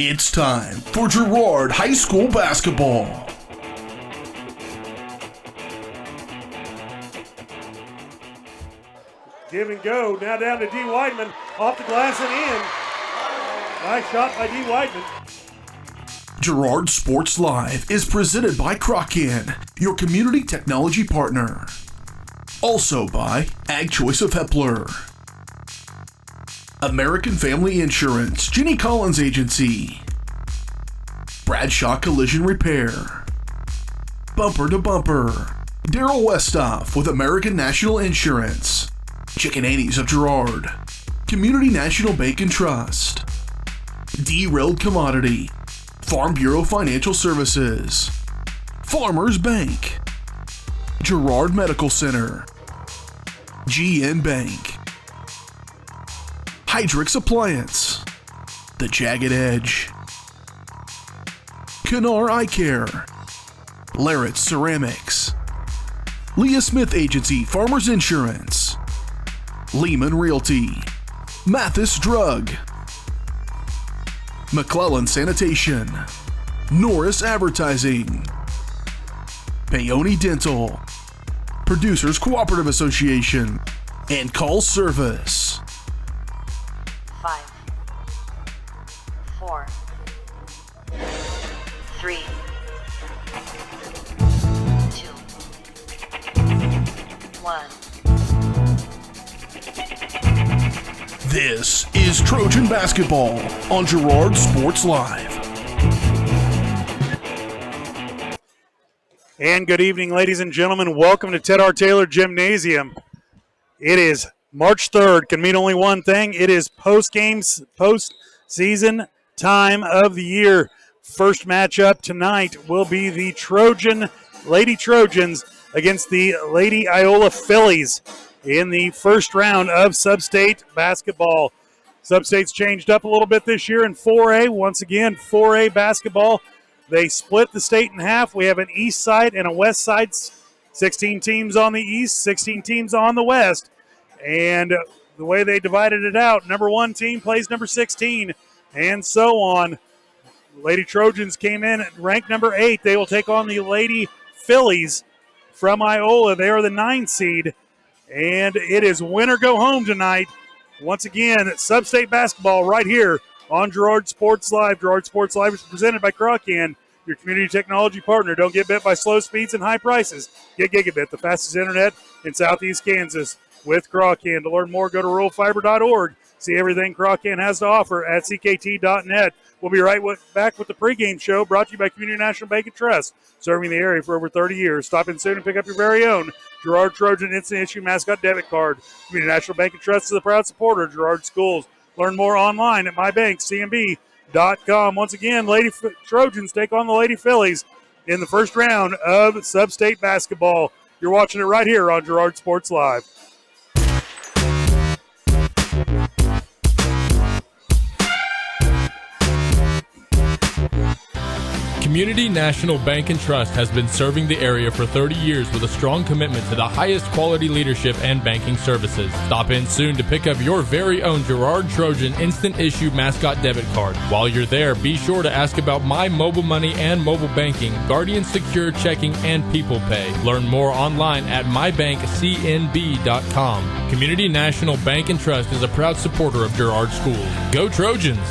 It's time for Girard High School basketball. Give and go. Now down to D. Weidman. Off the glass and in. Nice shot by D. Weidman. Girard Sports Live is presented by Kraken, your community technology partner. Also by Ag Choice of Hepler, American Family Insurance, Jenny Collins Agency, Bradshaw Collision Repair, Bumper to Bumper, Daryl Westoff with American National Insurance, Chicken Annie's of Girard, Community National Bank and Trust, Derailed Commodity, Farm Bureau Financial Services, Farmers Bank, Girard Medical Center, GN Bank, Hydrix Appliance, The Jagged Edge, Kennar Eye Care, Larrett Ceramics, Leah Smith Agency Farmers Insurance, Lehman Realty, Mathis Drug, McClellan Sanitation, Norris Advertising, Paoni Dental, Producers Cooperative Association, and Call Service. 5, 4, 3, 2, 1. This is Trojan Basketball on Girard Sports Live. And good evening, ladies and gentlemen. Welcome to Ted R. Taylor Gymnasium. It is March 3rd. Can mean only one thing. It is postseason time of the year. First matchup tonight will be the Lady Trojans against the Lady Iola Phillies in the first round of Sub-State basketball. Sub-State's changed up a little bit this year in 4A. Once again, 4A basketball. They split the state in half. We have an east side and a west side. 16 teams on the east, 16 teams on the west. And the way they divided it out, number 1 team plays number 16, and so on. Lady Trojans came in ranked number 8. They will take on the Lady Phillies from Iola. They are the 9 seed. And it is win or go home tonight. Once again, Sub-State basketball right here on Girard Sports Live. Girard Sports Live is presented by Kraken, your community technology partner. Don't get bit by slow speeds and high prices. Get Gigabit, the fastest internet in Southeast Kansas with Kraken. To learn more, go to ruralfiber.org. See everything Kraken has to offer at ckt.net. We'll be back with the pregame show brought to you by Community National Bank and Trust, serving the area for over 30 years. Stop in soon and pick up your very own Girard Trojan Instant Issue Mascot Debit Card. Community National Bank and Trust is a proud supporter of Girard Schools. Learn more online at mybankcmb.com. Once again, Lady Trojans take on the Lady Phillies in the first round of Sub-State basketball. You're watching it right here on Girard Sports Live. Community National Bank and Trust has been serving the area for 30 years with a strong commitment to the highest quality leadership and banking services. Stop in soon to pick up your very own Girard Trojan Instant Issue Mascot Debit Card. While you're there, be sure to ask about My Mobile Money and mobile banking, Guardian Secure Checking, and People Pay. Learn more online at mybankcnb.com. Community National Bank and Trust is a proud supporter of Girard Schools. Go Trojans!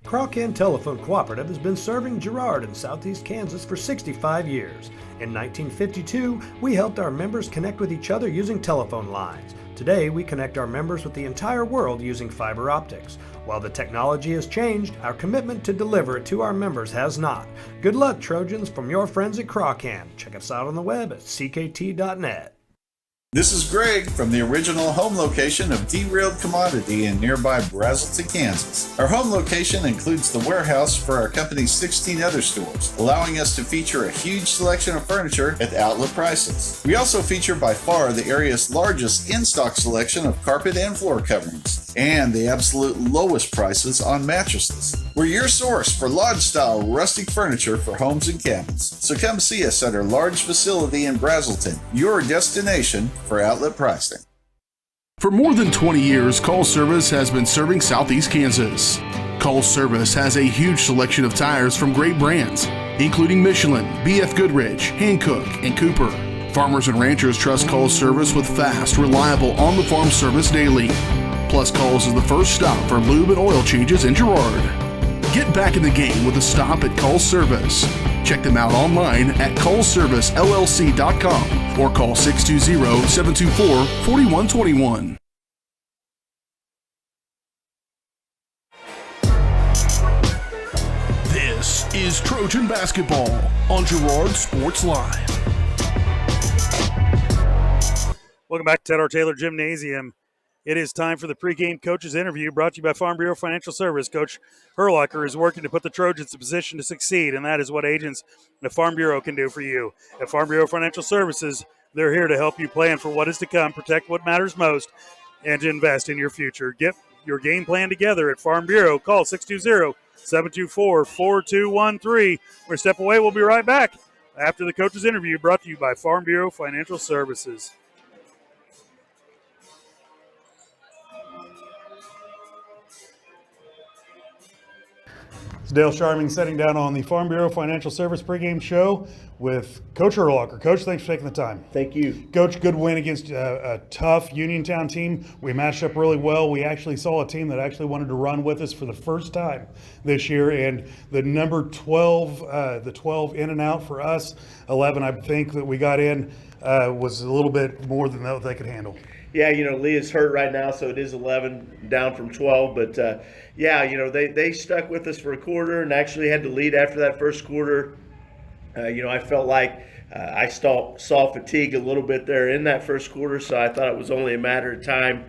Kraken Telephone Cooperative has been serving Girard in southeast Kansas for 65 years. In 1952, we helped our members connect with each other using telephone lines. Today, we connect our members with the entire world using fiber optics. While the technology has changed, our commitment to deliver it to our members has not. Good luck, Trojans, from your friends at Kraken. Check us out on the web at ckt.net. This is Greg from the original home location of Derailed Commodity in nearby Brazelton, Kansas. Our home location includes the warehouse for our company's 16 other stores, allowing us to feature a huge selection of furniture at outlet prices. We also feature by far the area's largest in-stock selection of carpet and floor coverings, and the absolute lowest prices on mattresses. We're your source for lodge-style rustic furniture for homes and cabins. So come see us at our large facility in Brazelton, your destination for outlet pricing. For more than 20 years, Call Service has been serving Southeast Kansas. Call Service has a huge selection of tires from great brands, including Michelin, BF Goodrich, Hankook, and Cooper. Farmers and ranchers trust Call Service with fast, reliable on-the-farm service daily. Plus, Calls is the first stop for lube and oil changes in Girard. Get back in the game with a stop at Call Service. Check them out online at callservicellc.com or call 620-724-4121. This is Trojan Basketball on Girard Sports Live. Welcome back to Ted R. Taylor Gymnasium. It is time for the pregame coaches interview brought to you by Farm Bureau Financial Service. Coach Herlocker is working to put the Trojans in position to succeed, and that is what agents at Farm Bureau can do for you. At Farm Bureau Financial Services, they're here to help you plan for what is to come, protect what matters most, and to invest in your future. Get your game plan together at Farm Bureau. Call 620-724-4213. We're a step away. We'll be right back after the coaches interview brought to you by Farm Bureau Financial Services. Dale Sharming setting down on the Farm Bureau Financial Service pregame show with Coach Herlocker. Coach, thanks for taking the time. Thank you. Coach, good win against a tough Uniontown team. We matched up really well. We actually saw a team that actually wanted to run with us for the first time this year, and the number 12, the 12 in and out for us, 11 I think that we got in, was a little bit more than they could handle. Yeah, Leah's hurt right now, so it is 11 down from 12. But, they stuck with us for a quarter and actually had to lead after that first quarter. I felt like I saw fatigue a little bit there in that first quarter, so I thought it was only a matter of time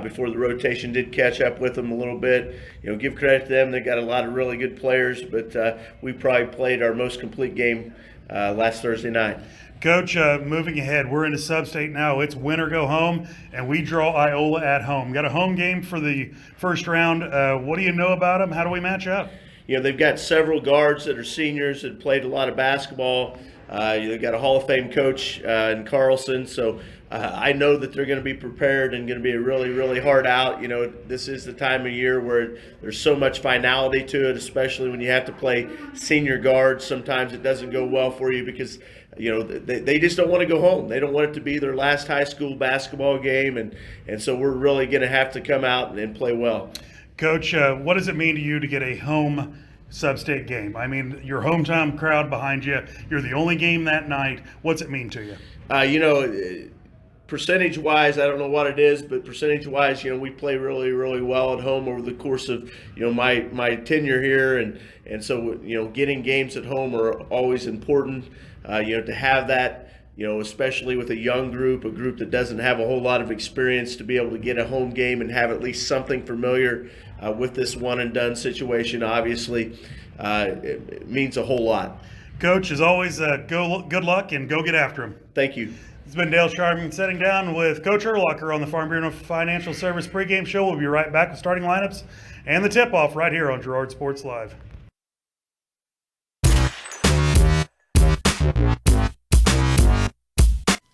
before the rotation did catch up with them a little bit. Give credit to them. They got a lot of really good players, but we probably played our most complete game last Thursday night. Coach, moving ahead, we're in a sub-state now. It's win or go home, and we draw Iola at home. Got a home game for the first round. What do you know about them? How do we match up? They've got several guards that are seniors that played a lot of basketball. They've got a Hall of Fame coach in Carlson, so I know that they're going to be prepared and going to be a really, really hard out. This is the time of year where there's so much finality to it, especially when you have to play senior guards. Sometimes it doesn't go well for you because they just don't want to go home. They don't want it to be their last high school basketball game, and so we're really going to have to come out and play well. Coach, what does it mean to you to get a home sub-state game? I mean, your hometown crowd behind you, you're the only game that night. What's it mean to you? Percentage-wise, I don't know what it is, but percentage-wise, we play really, really well at home over the course of, my tenure here, and so, getting games at home are always important. To have that, especially with a young group, a group that doesn't have a whole lot of experience, to be able to get a home game and have at least something familiar with this one-and-done situation, obviously, it means a whole lot. Coach, as always, good luck and go get after him. Thank you. It's been Dale Sharman sitting down with Coach Herlocker on the Farm Bureau Financial Service pregame show. We'll be right back with starting lineups and the tip-off right here on Girard Sports Live.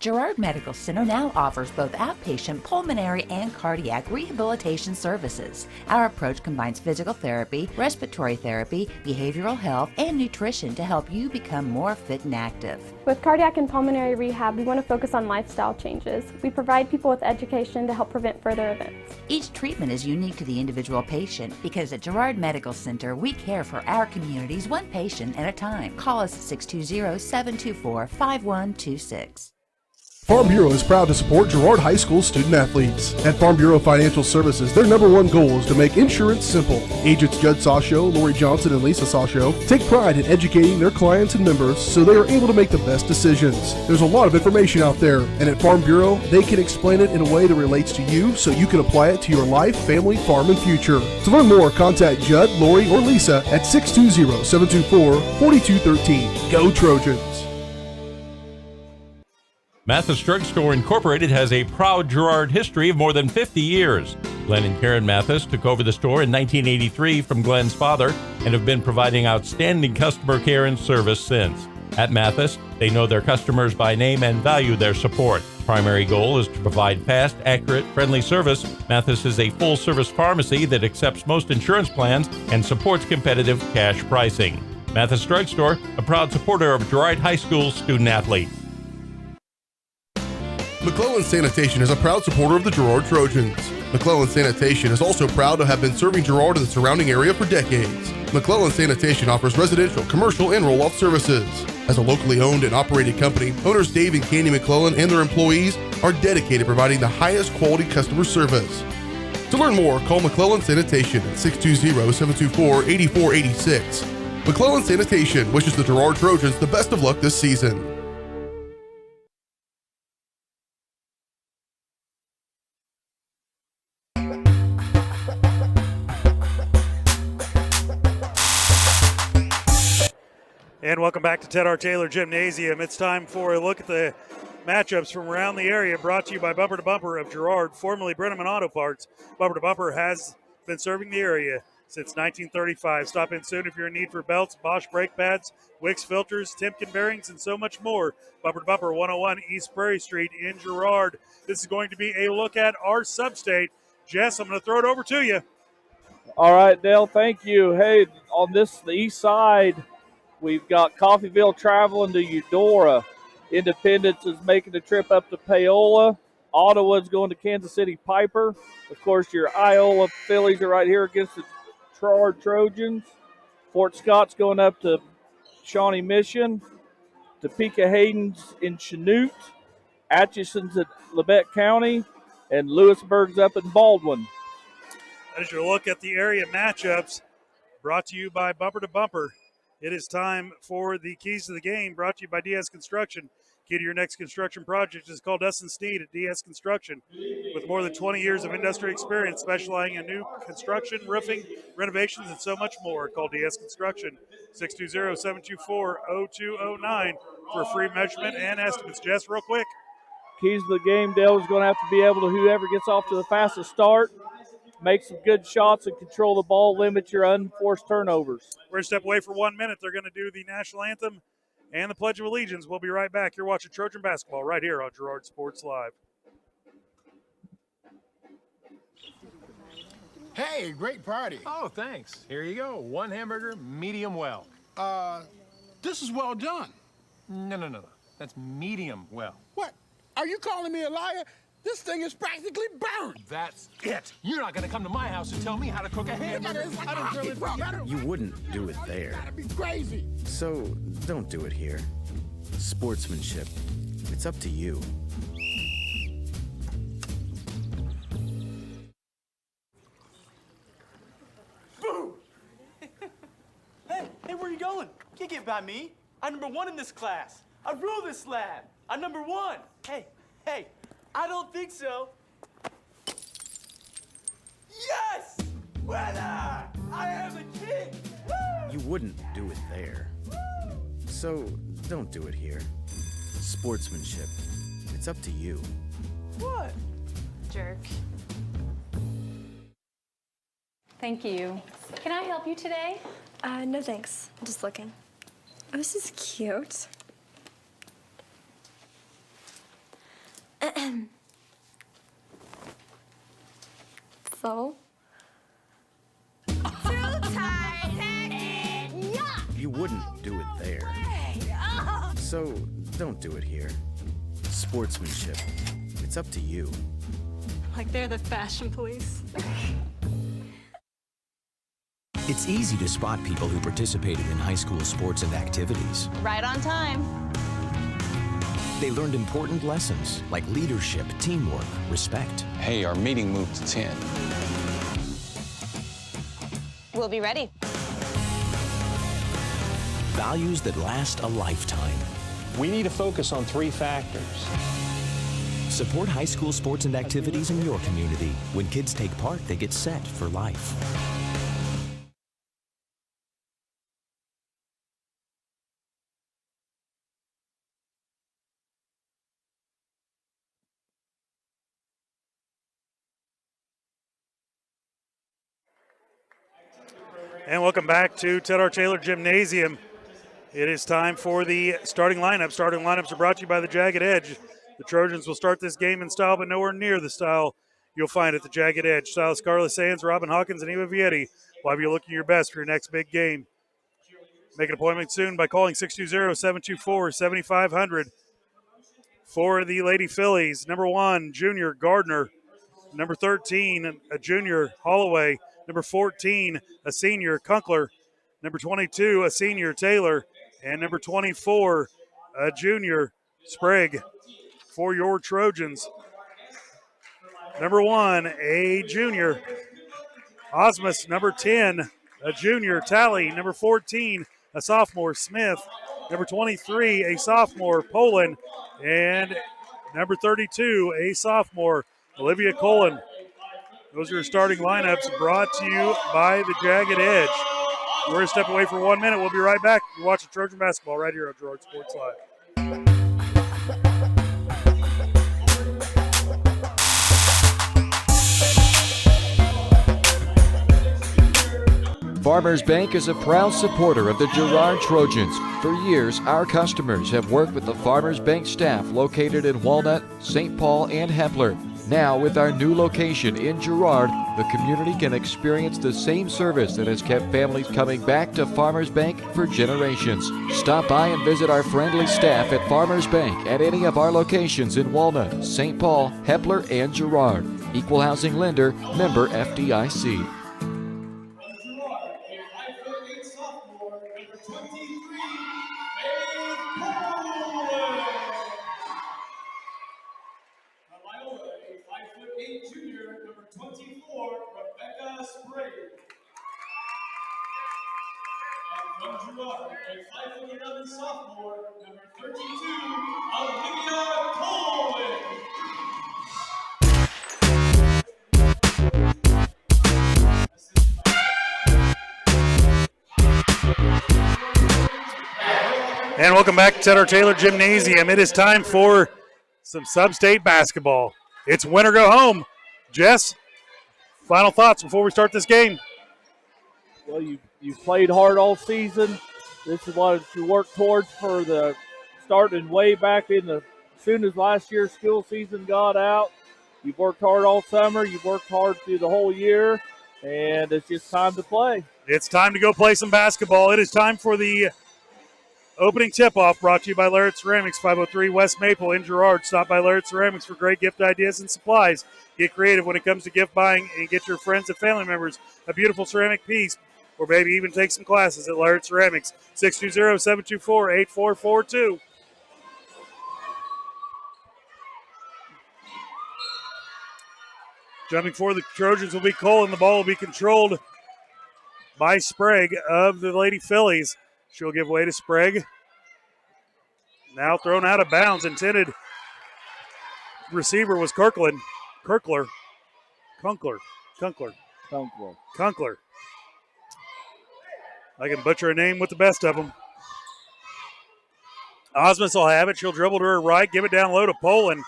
Girard Medical Center now offers both outpatient pulmonary and cardiac rehabilitation services. Our approach combines physical therapy, respiratory therapy, behavioral health, and nutrition to help you become more fit and active. With cardiac and pulmonary rehab, we want to focus on lifestyle changes. We provide people with education to help prevent further events. Each treatment is unique to the individual patient because at Girard Medical Center, we care for our communities one patient at a time. Call us at 620-724-5126. Farm Bureau is proud to support Girard High School student athletes. At Farm Bureau Financial Services, their number one goal is to make insurance simple. Agents Judd Sasho, Lori Johnson, and Lisa Sasho take pride in educating their clients and members so they are able to make the best decisions. There's a lot of information out there, and at Farm Bureau, they can explain it in a way that relates to you so you can apply it to your life, family, farm, and future. To learn more, contact Judd, Lori, or Lisa at 620-724-4213. Go Trojans! Mathis Drug Store Incorporated has a proud Girard history of more than 50 years. Glenn and Karen Mathis took over the store in 1983 from Glenn's father and have been providing outstanding customer care and service since. At Mathis, they know their customers by name and value their support. Primary goal is to provide fast, accurate, friendly service. Mathis is a full-service pharmacy that accepts most insurance plans and supports competitive cash pricing. Mathis Drugstore, a proud supporter of Girard High School student-athletes. McClellan Sanitation is a proud supporter of the Girard Trojans. McClellan Sanitation is also proud to have been serving Girard and the surrounding area for decades. McClellan Sanitation offers residential, commercial, and roll-off services. As a locally owned and operated company, owners Dave and Candy McClellan and their employees are dedicated to providing the highest quality customer service. To learn more, call McClellan Sanitation at 620-724-8486. McClellan Sanitation wishes the Girard Trojans the best of luck this season. And welcome back to Ted R. Taylor Gymnasium. It's time for a look at the matchups from around the area, brought to you by Bumper to Bumper of Girard, formerly Brenneman Auto Parts. Bumper to Bumper has been serving the area since 1935. Stop in soon if you're in need for belts, Bosch brake pads, Wix filters, Timken bearings, and so much more. Bumper to Bumper, 101 East Prairie Street in Girard. This is going to be a look at our sub-state. Jess, I'm going to throw it over to you. All right, Dale, thank you. Hey, on the east side, we've got Coffeyville traveling to Eudora. Independence is making the trip up to Paola. Ottawa's going to Kansas City Piper. Of course, your Iola Phillies are right here against the Trojans. Fort Scott's going up to Shawnee Mission. Topeka Hayden's in Chanute. Atchison's at Labette County. And Lewisburg's up in Baldwin. As you look at the area matchups, brought to you by Bumper to Bumper. It is time for the keys to the game, brought to you by DS Construction. Key to your next construction project is called Dustin Sneed at DS Construction. With more than 20 years of industry experience specializing in new construction, roofing, renovations, and so much more. Call DS Construction, 620-724-0209 for a free measurement and estimates. Jess, real quick. Keys to the game, Dale, is going to have to be able to, whoever gets off to the fastest start, make some good shots and control the ball, limit your unforced turnovers. We're going to step away for 1 minute. They're going to do the national anthem and the Pledge of Allegiance. We'll be right back. You're watching Trojan basketball right here on Girard Sports Live. Hey, great party. Oh, thanks. Here you go. One hamburger, medium well. This is well done. No. That's medium well. What? Are you calling me a liar? This thing is practically burned. That's it. You're not going to come to my house and tell me how to cook a hamburger. You wouldn't do it there. That'd be crazy. So don't do it here. Sportsmanship. It's up to you. Boo! Hey, where are you going? You can't get by me. I'm number one in this class. I rule this lab. I'm number one. Hey, I don't think so. Yes! Winner! I am the king! Woo! You wouldn't do it there. So don't do it here. Sportsmanship. It's up to you. What? Jerk. Thank you. Can I help you today? No thanks. I'm just looking. Oh, this is cute. So? You wouldn't do it there. So don't do it here. Sportsmanship. It's up to you. Like they're the fashion police. It's easy to spot people who participated in high school sports and activities. Right on time. They learned important lessons like leadership, teamwork, respect. Hey, our meeting moved to 10. We'll be ready. Values that last a lifetime. We need to focus on 3 factors. Support high school sports and activities in your community. When kids take part, they get set for life. And welcome back to Ted R. Taylor Gymnasium. It is time for the starting lineup. Starting lineups are brought to you by the Jagged Edge. The Trojans will start this game in style, but nowhere near the style you'll find at the Jagged Edge. Style Scarlett Sands, Robin Hawkins, and Eva Vietti will have you looking your best for your next big game. Make an appointment soon by calling 620-724-7500. For the Lady Phillies, number 1, junior Gardner. Number 13, a junior Holloway. Number 14, a senior Kunkler. Number 22, a senior Taylor. And number 24, a junior Sprague. For your Trojans, number 1, a junior Osmus. Number 10, a junior Talley. Number 14, a sophomore Smith. Number 23, a sophomore Poland. And number 32, a sophomore Olivia Colon. Those are your starting lineups brought to you by the Jagged Edge. We're going to step away for 1 minute. We'll be right back. You're watching Trojan basketball right here on Girard Sports Live. Farmers Bank is a proud supporter of the Girard Trojans. For years, our customers have worked with the Farmers Bank staff located in Walnut, St. Paul, and Hepler. Now, with our new location in Girard, the community can experience the same service that has kept families coming back to Farmers Bank for generations. Stop by and visit our friendly staff at Farmers Bank at any of our locations in Walnut, St. Paul, Hepler, and Girard. Equal housing lender, member FDIC. Sophomore, number 32, Olivia Colwyn. And welcome back to Tedder Taylor Gymnasium. It is time for some sub-state basketball. It's win or go home. Jess, final thoughts before we start this game? Well, you played hard all season. This is what you worked towards for the starting way back in the as soon as last year's school season got out. You've worked hard all summer. You've worked hard through the whole year, and it's just time to play. It's time to go play some basketball. It is time for the opening tip-off brought to you by Laird Ceramics, 503 West Maple in Girard. Stop by Laird Ceramics for great gift ideas and supplies. Get creative when it comes to gift buying and get your friends and family members a beautiful ceramic piece. Or maybe even take some classes at Laird Ceramics, 620-724-8442. Jumping for the Trojans will be Cole, and the ball will be controlled by Sprague of the Lady Phillies. She'll give way to Sprague. Now thrown out of bounds. Intended receiver was Kunkler. I can butcher a name with the best of them. Osmus will have it. She'll dribble to her right, give it down low to Poland.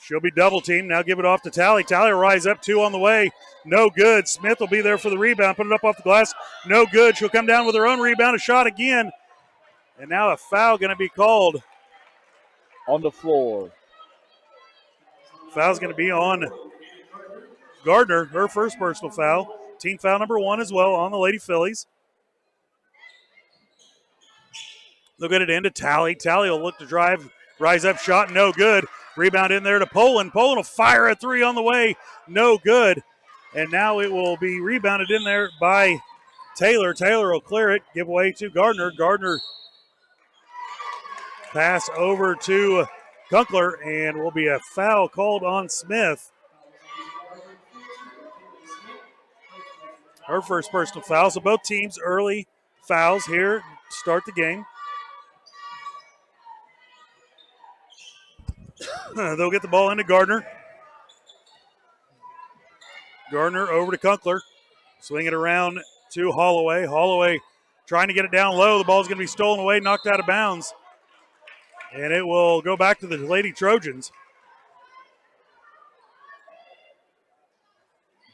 She'll be double teamed. Now give it off to Talley. Talley will rise up, 2 on the way. No good. Smith will be there for the rebound. Put it up off the glass. No good. She'll come down with her own rebound. A shot again. And now a foul going to be called. On the floor. Foul's going to be on Gardner, her first personal foul. Team foul number 1 as well on the Lady Phillies. They'll get it into Talley. Talley will look to drive. Rise up shot. No good. Rebound in there to Poland. Poland will fire a 3 on the way. No good. And now it will be rebounded in there by Taylor. Taylor will clear it. Give away to Gardner. Gardner pass over to Kunkler, and will be a foul called on Smith. Her first personal foul. So both teams early fouls here to start the game. They'll get the ball into Gardner. Gardner over to Kunkler. Swing it around to Holloway. Holloway trying to get it down low. The ball's going to be stolen away, knocked out of bounds. And it will go back to the Lady Trojans.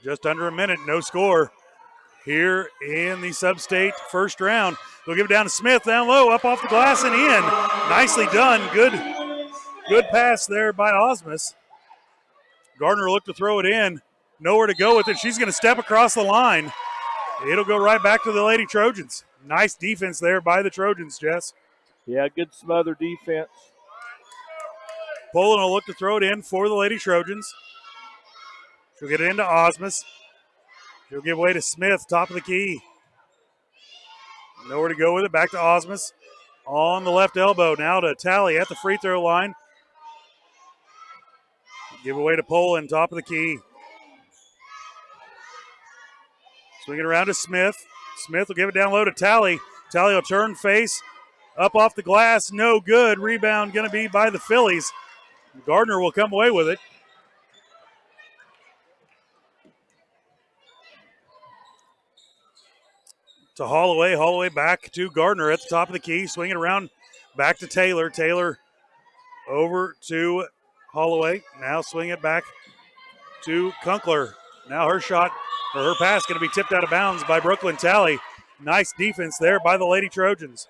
Just under a minute, no score here in the sub-state first round. They'll give it down to Smith, down low, up off the glass and in. Nicely done. Good Good pass there by Osmus. Gardner looked to throw it in. Nowhere to go with it. She's going to step across the line. It'll go right back to the Lady Trojans. Nice defense there by the Trojans, Jess. Yeah, good smother defense. Poland will look to throw it in for the Lady Trojans. She'll get it into Osmus. She'll give way to Smith, top of the key. Nowhere to go with it. Back to Osmus. On the left elbow. Now to Tally at the free throw line. Give away to Poland, top of the key. Swing it around to Smith. Smith will give it down low to Tally. Tally will turn face. Up off the glass. No good. Rebound going to be by the Phillies. Gardner will come away with it. To Holloway. Holloway back to Gardner at the top of the key. Swing it around back to Taylor. Taylor over to Holloway. Now swing it back to Kunkler. Now her shot, or her pass, going to be tipped out of bounds by Brooklyn Tally. Nice defense there by the Lady Trojans.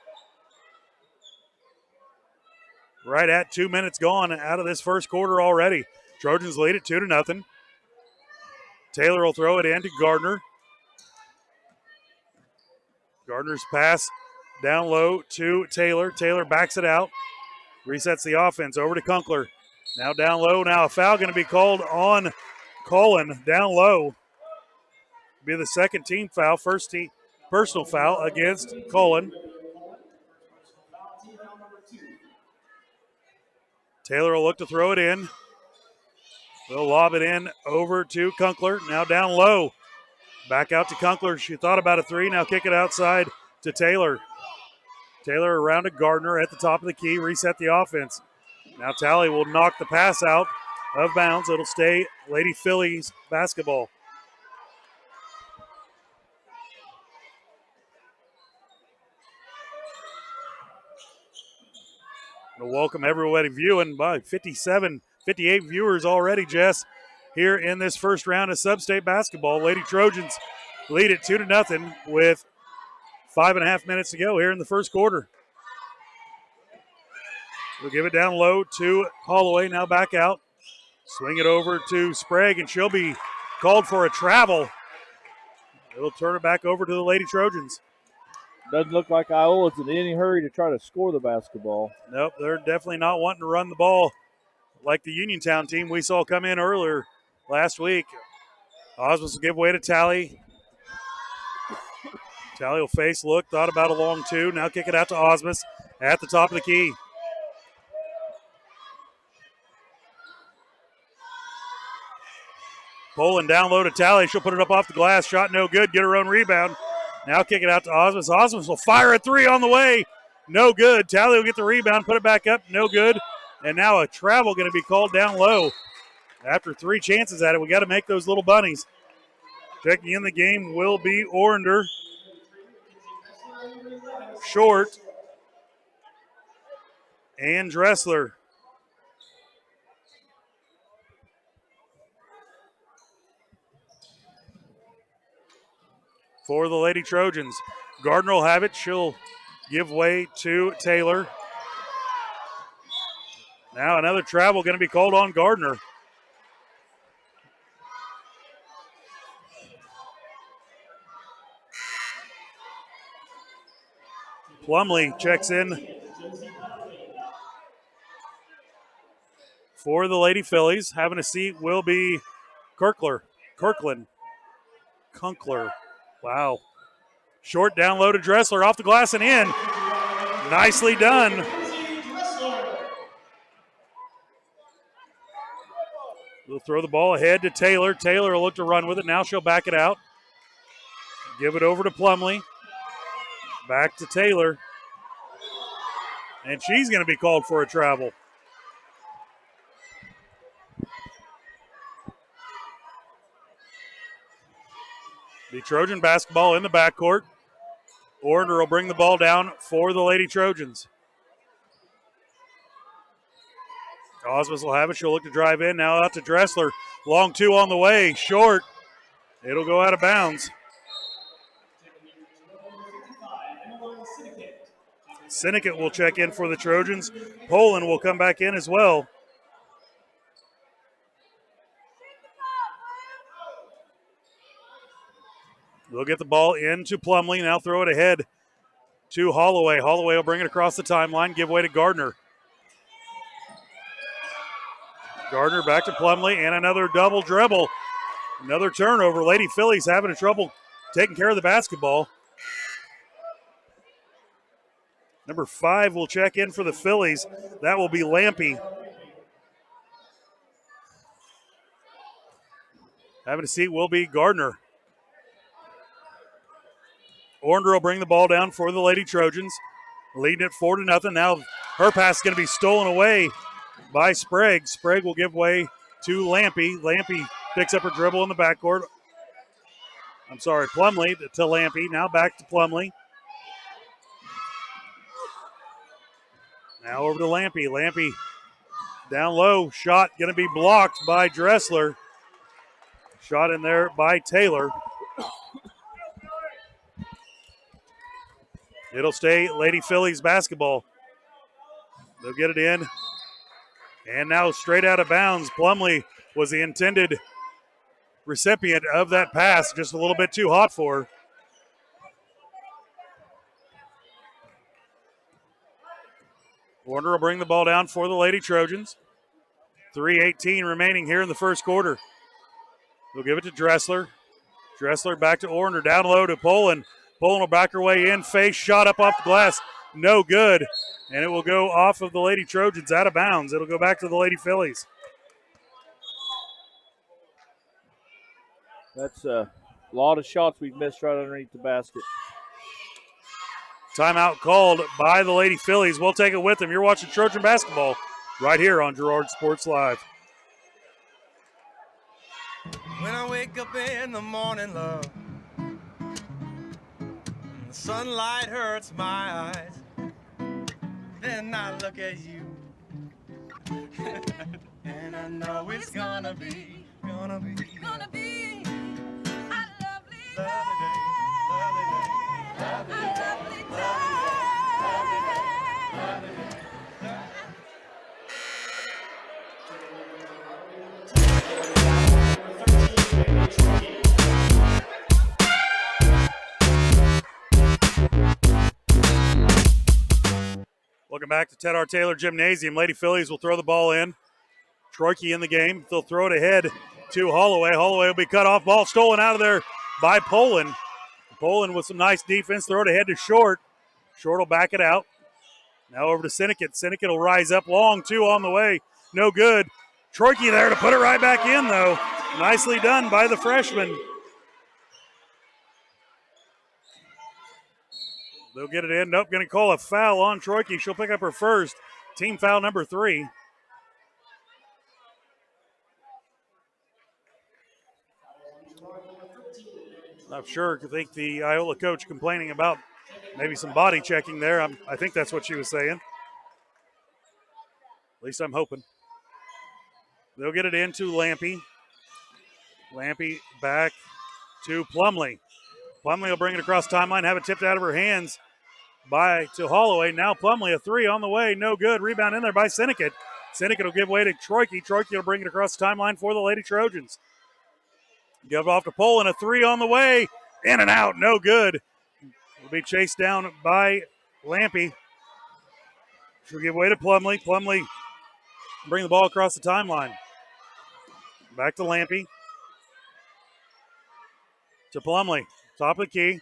Right at 2 minutes gone out of this first quarter already. Trojans lead it 2-0. Taylor will throw it in to Gardner. Gardner's pass down low to Taylor. Taylor backs it out. Resets the offense over to Kunkler. Now down low. Now a foul going to be called on Cullen down low. Be the second team foul, first team personal foul against Cullen. Taylor will look to throw it in. They'll lob it in over to Kunkler. Now down low. Back out to Kunkler. She thought about a three. Now kick it outside to Taylor. Taylor around to Gardner at the top of the key. Reset the offense. Now Tally will knock the pass out of bounds. It'll stay Lady Phillies basketball. We'll welcome everybody viewing by 58 viewers already, Jess, here in this first round of Sub-State basketball. Lady Trojans lead it 2-0 with 5.5 minutes to go here in the first quarter. We'll give it down low to Holloway, now back out. Swing it over to Sprague, and she'll be called for a travel. It'll turn it back over to the Lady Trojans. Doesn't look like Iola's in any hurry to try to score the basketball. Nope, they're definitely not wanting to run the ball like the Uniontown team we saw come in earlier last week. Osmus will give way to Tally. Tally will face, look, thought about a long two. Now kick it out to Osmus at the top of the key. Poland down low to Tally. She'll put it up off the glass. Shot no good. Get her own rebound. Now kick it out to Osmus. Osmus will fire a three on the way. No good. Tally will get the rebound, put it back up. No good. And now a travel going to be called down low. After 3 chances at it, we got to make those little bunnies. Checking in the game will be Orender. Short. And Dressler. For the Lady Trojans. Gardner will have it. She'll give way to Taylor. Now another travel going to be called on Gardner. Plumley checks in for the Lady Phillies. Having a seat will be Kunkler. Wow. Short down low to Dressler, off the glass and in. Nicely done. We'll throw the ball ahead to Taylor. Taylor will look to run with it. Now she'll back it out. Give it over to Plumley. Back to Taylor. And she's going to be called for a travel. The Trojan basketball in the backcourt. Order will bring the ball down for the Lady Trojans. Osmus will have it. She'll look to drive in. Now out to Dressler. Long two on the way. Short. It'll go out of bounds. Syndicate will check in for the Trojans. Poland will come back in as well. They'll get the ball into Plumley. Now throw it ahead to Holloway. Holloway will bring it across the timeline, give way to Gardner. Gardner back to Plumley, and another double dribble. Another turnover. Lady Phillies having trouble taking care of the basketball. Number 5 will check in for the Phillies. That will be Lampy. Having a seat will be Gardner. Ornder will bring the ball down for the Lady Trojans. Leading it 4-0. Now her pass is going to be stolen away by Sprague. Sprague will give way to Lampy. Lampy picks up her dribble in the backcourt. Plumley to Lampy. Now back to Plumley. Now over to Lampy. Lampy down low. Shot going to be blocked by Dressler. Shot in there by Taylor. It'll stay Lady Phillies basketball. They'll get it in. And now straight out of bounds. Plumley was the intended recipient of that pass. Just a little bit too hot for her. Warner will bring the ball down for the Lady Trojans. 3:18 remaining here in the first quarter. They'll give it to Dressler. Dressler back to Orner. Down low to Poland. Poland will back her way in. Face shot up off the glass. No good. And it will go off of the Lady Trojans out of bounds. It'll go back to the Lady Phillies. That's a lot of shots we've missed right underneath the basket. Timeout called by the Lady Phillies. We'll take it with them. You're watching Trojan basketball right here on Girard Sports Live. When I wake up in the morning, love, the sunlight hurts my eyes. Then I look at you, and I know it's gonna be a lovely day, lovely day, lovely day, lovely day. Welcome back to Ted R. Taylor Gymnasium. Lady Phillies will throw the ball in. Troike in the game. They'll throw it ahead to Holloway. Holloway will be cut off. Ball stolen out of there by Poland. Poland with some nice defense. Throw it ahead to Short. Short will back it out. Now over to Syndicate. Syndicate will rise up long. 2 on the way. No good. Troike there to put it right back in, though. Nicely done by the freshman. They'll get it in. Nope, going to call a foul on Troike. She'll pick up her first. Team foul number 3. Not sure. I think the Iola coach complaining about maybe some body checking there. I think that's what she was saying. At least I'm hoping. They'll get it into Lampy. Lampy back to Plumley. Plumley will bring it across timeline, have it tipped out of her hands to Holloway. Now Plumley, a 3 on the way, no good. Rebound in there by Syndicate. Syndicate will give way to Troike. Troike will bring it across the timeline for the Lady Trojans. Give it off to Poland, a 3 on the way, in and out, no good. Will be chased down by Lampy. She'll give way to Plumley. Plumley bring the ball across the timeline. Back to Lampy. To Plumley. Top of the key.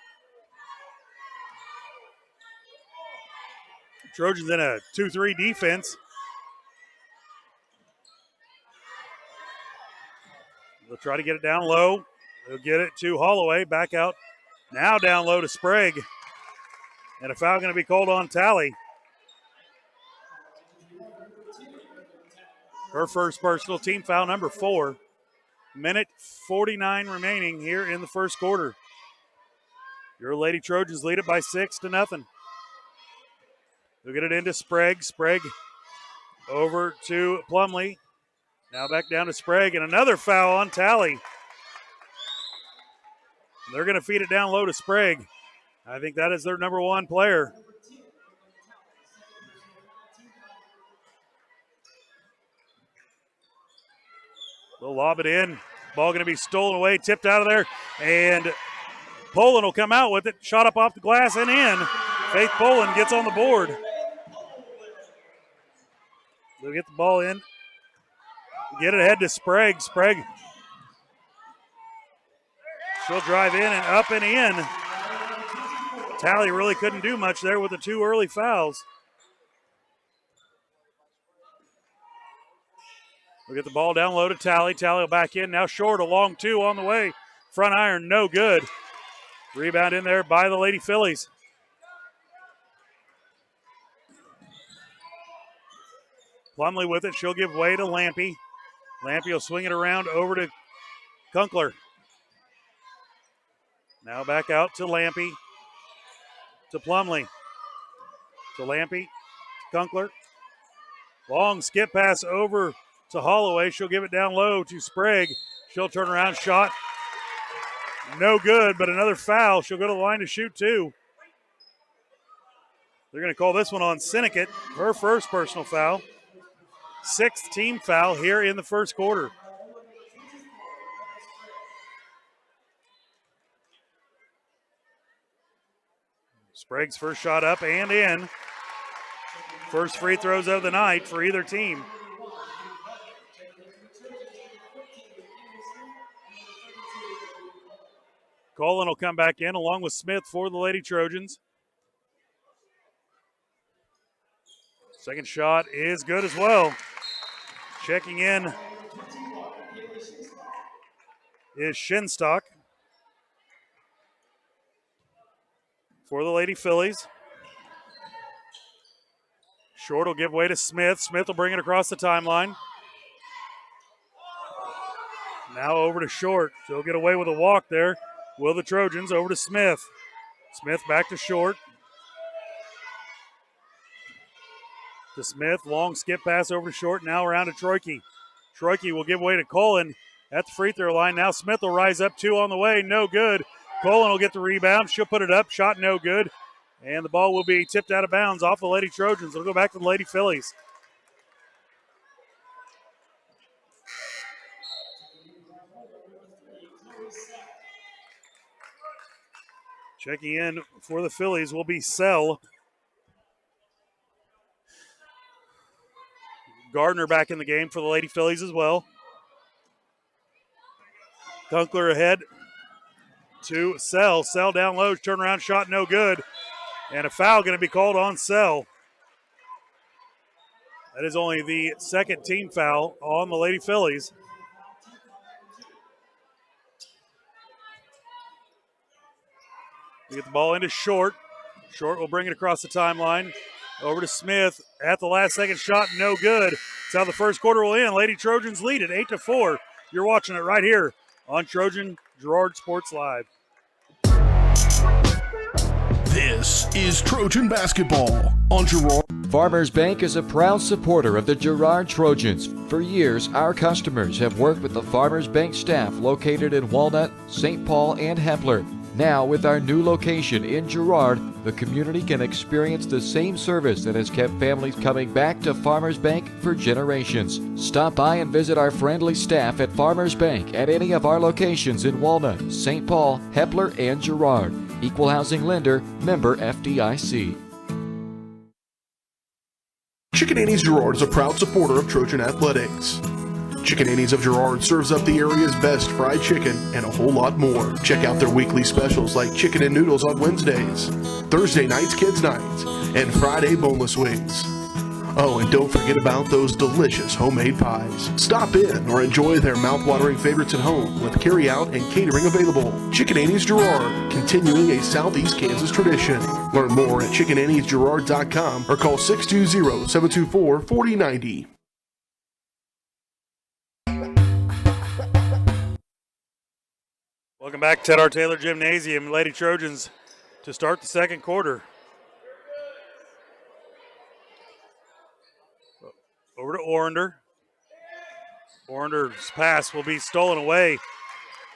Trojans in a 2-3 defense. They'll try to get it down low. They'll get it to Holloway. Back out. Now down low to Sprague. And a foul going to be called on Tally. Her first personal, team foul number 4. Minute 49 remaining here in the first quarter. Your Lady Trojans lead it by 6-0. They'll get it into Sprague. Sprague over to Plumley. Now back down to Sprague, and another foul on Tally. They're going to feed it down low to Sprague. I think that is their number 1 player. They'll lob it in. Ball going to be stolen away, tipped out of there, and Poland will come out with it. Shot up off the glass and in. Faith Poland gets on the board. They'll get the ball in. Get it ahead to Sprague. Sprague. She'll drive in and up and in. Tally really couldn't do much there with the 2 early fouls. We'll get the ball down low to Tally. Tally will back in. Now short, a long 2 on the way. Front iron, no good. Rebound in there by the Lady Phillies. Plumley with it. She'll give way to Lampy. Lampy will swing it around over to Kunkler. Now back out to Lampy. To Plumley. To Lampy. To Kunkler. Long skip pass over to Holloway. She'll give it down low to Sprague. She'll turn around, shot. No good, but another foul. She'll go to the line to shoot 2. They're going to call this one on Sinnekit, her first personal foul. 6th team foul here in the first quarter. Sprague's first shot up and in. First free throws of the night for either team. Colin will come back in along with Smith for the Lady Trojans. Second shot is good as well. Checking in is Shinstock for the Lady Phillies. Short will give way to Smith. Smith will bring it across the timeline. Now over to Short. She'll get away with a walk there. Will the Trojans over to Smith. Smith back to Short. To Smith, long skip pass over to Short, now around to Troike. Troike will give way to Colin at the free throw line. Now Smith will rise up 2 on the way, no good. Colin will get the rebound, she'll put it up, shot no good. And the ball will be tipped out of bounds off the Lady Trojans. It'll go back to the Lady Phillies. Checking in for the Phillies will be Sell. Gardner back in the game for the Lady Phillies as well. Kunkler ahead to Sell. Sell down low, turnaround shot no good. And a foul going to be called on Sell. That is only the 2nd team foul on the Lady Phillies. We get the ball into Short. Short will bring it across the timeline. Over to Smith at the last second shot, no good. That's how the first quarter will end. Lady Trojans lead it 8-4. You're watching it right here on Trojan Girard Sports Live. This is Trojan basketball on Girard. Farmers Bank is a proud supporter of the Girard Trojans. For years, our customers have worked with the Farmers Bank staff located in Walnut, St. Paul, and Hepler. Now, with our new location in Girard, the community can experience the same service that has kept families coming back to Farmers Bank for generations. Stop by and visit our friendly staff at Farmers Bank at any of our locations in Walnut, St. Paul, Hepler, and Girard. Equal housing lender, member FDIC. Chicken Annie's Girard is a proud supporter of Trojan Athletics. Chicken Annie's of Girard serves up the area's best fried chicken and a whole lot more. Check out their weekly specials like chicken and noodles on Wednesdays, Thursday nights kids nights, and Friday boneless wings. Oh, and don't forget about those delicious homemade pies. Stop in or enjoy their mouth-watering favorites at home with carry-out and catering available. Chicken Annie's Girard, continuing a Southeast Kansas tradition. Learn more at chickenanniesgirard.com or call 620-724-4090. Welcome back to Ted R. Taylor Gymnasium. Lady Trojans to start the second quarter. Over to Orender. Orender's pass will be stolen away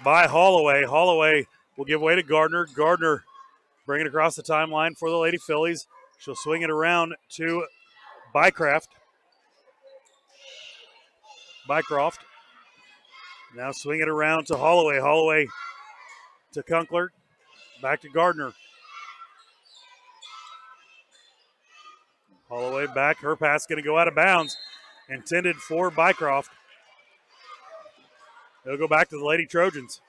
by Holloway. Holloway will give way to Gardner. Gardner bring it across the timeline for the Lady Phillies. She'll swing it around to Bycroft. Now swing it around to Holloway. Holloway to Kunkler. Back to Gardner. Holloway back. Her pass going to go out of bounds. Intended for Bycroft. They'll go back to the Lady Trojans.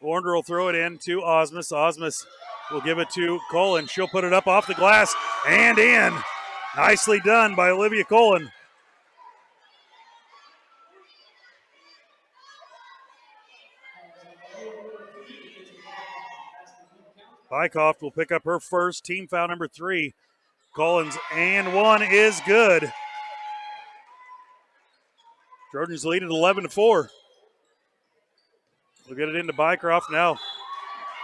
Warner will throw it in to Osmus. Osmus will give it to Colin. She'll put it up off the glass and in. Nicely done by Olivia Colin. Bycroft will pick up her first, team foul number 3. Collins and 1 is good. Trojans lead at 11-4. We'll get it into Bycroft now.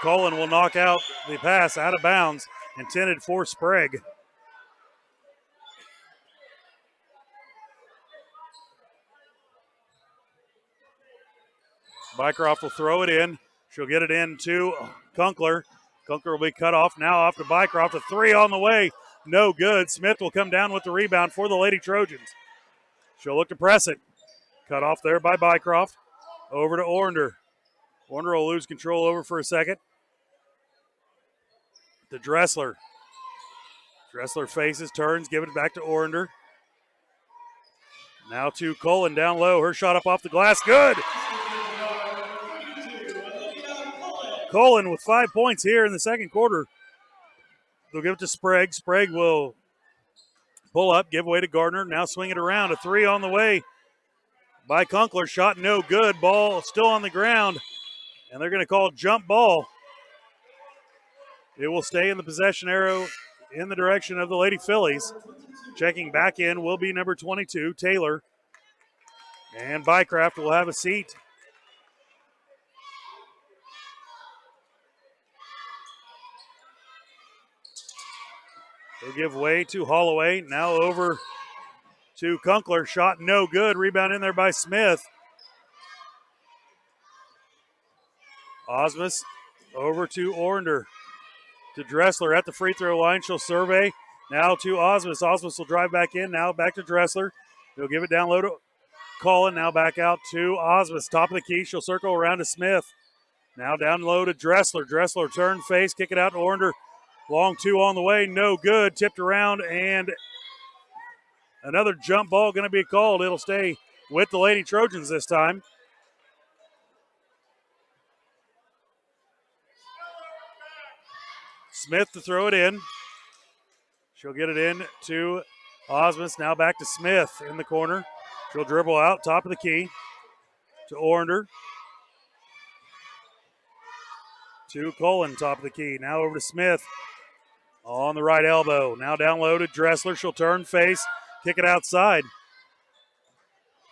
Colin will knock out the pass out of bounds, intended for Sprague. Bycroft will throw it in. She'll get it in to Kunkler. Kunkler will be cut off now off to Bycroft. A 3 on the way. No good. Smith will come down with the rebound for the Lady Trojans. She'll look to press it. Cut off there by Bycroft. Over to Ornder. Ornder will lose control over for a second. To Dressler. Dressler faces, turns, give it back to Ornder. Now to Colin down low. Her shot up off the glass. Good. Colin with 5 points here in the second quarter. They'll give it to Sprague. Sprague will pull up, give away to Gardner. Now swing it around. A 3 on the way by Kunkler. Shot no good. Ball still on the ground. And they're going to call jump ball. It will stay in the possession arrow in the direction of the Lady Phillies. Checking back in will be number 22, Taylor. And Bycroft will have a seat. They'll give way to Holloway. Now over to Kunkler. Shot no good. Rebound in there by Smith. Osmus over to Ornder. To Dressler at the free throw line. She'll survey. Now to Osmus. Osmus will drive back in. Now back to Dressler. He'll give it down low to Colin. Now back out to Osmus. Top of the key. She'll circle around to Smith. Now down low to Dressler. Dressler turn face. Kick it out to Ornder. Long 2 on the way. No good. Tipped around and another jump ball going to be called. It'll stay with the Lady Trojans this time. Smith to throw it in. She'll get it in to Osmus. Now back to Smith in the corner. She'll dribble out, top of the key, to Ornder. To Colin, top of the key. Now over to Smith on the right elbow. Now down low to Dressler. She'll turn face, kick it outside.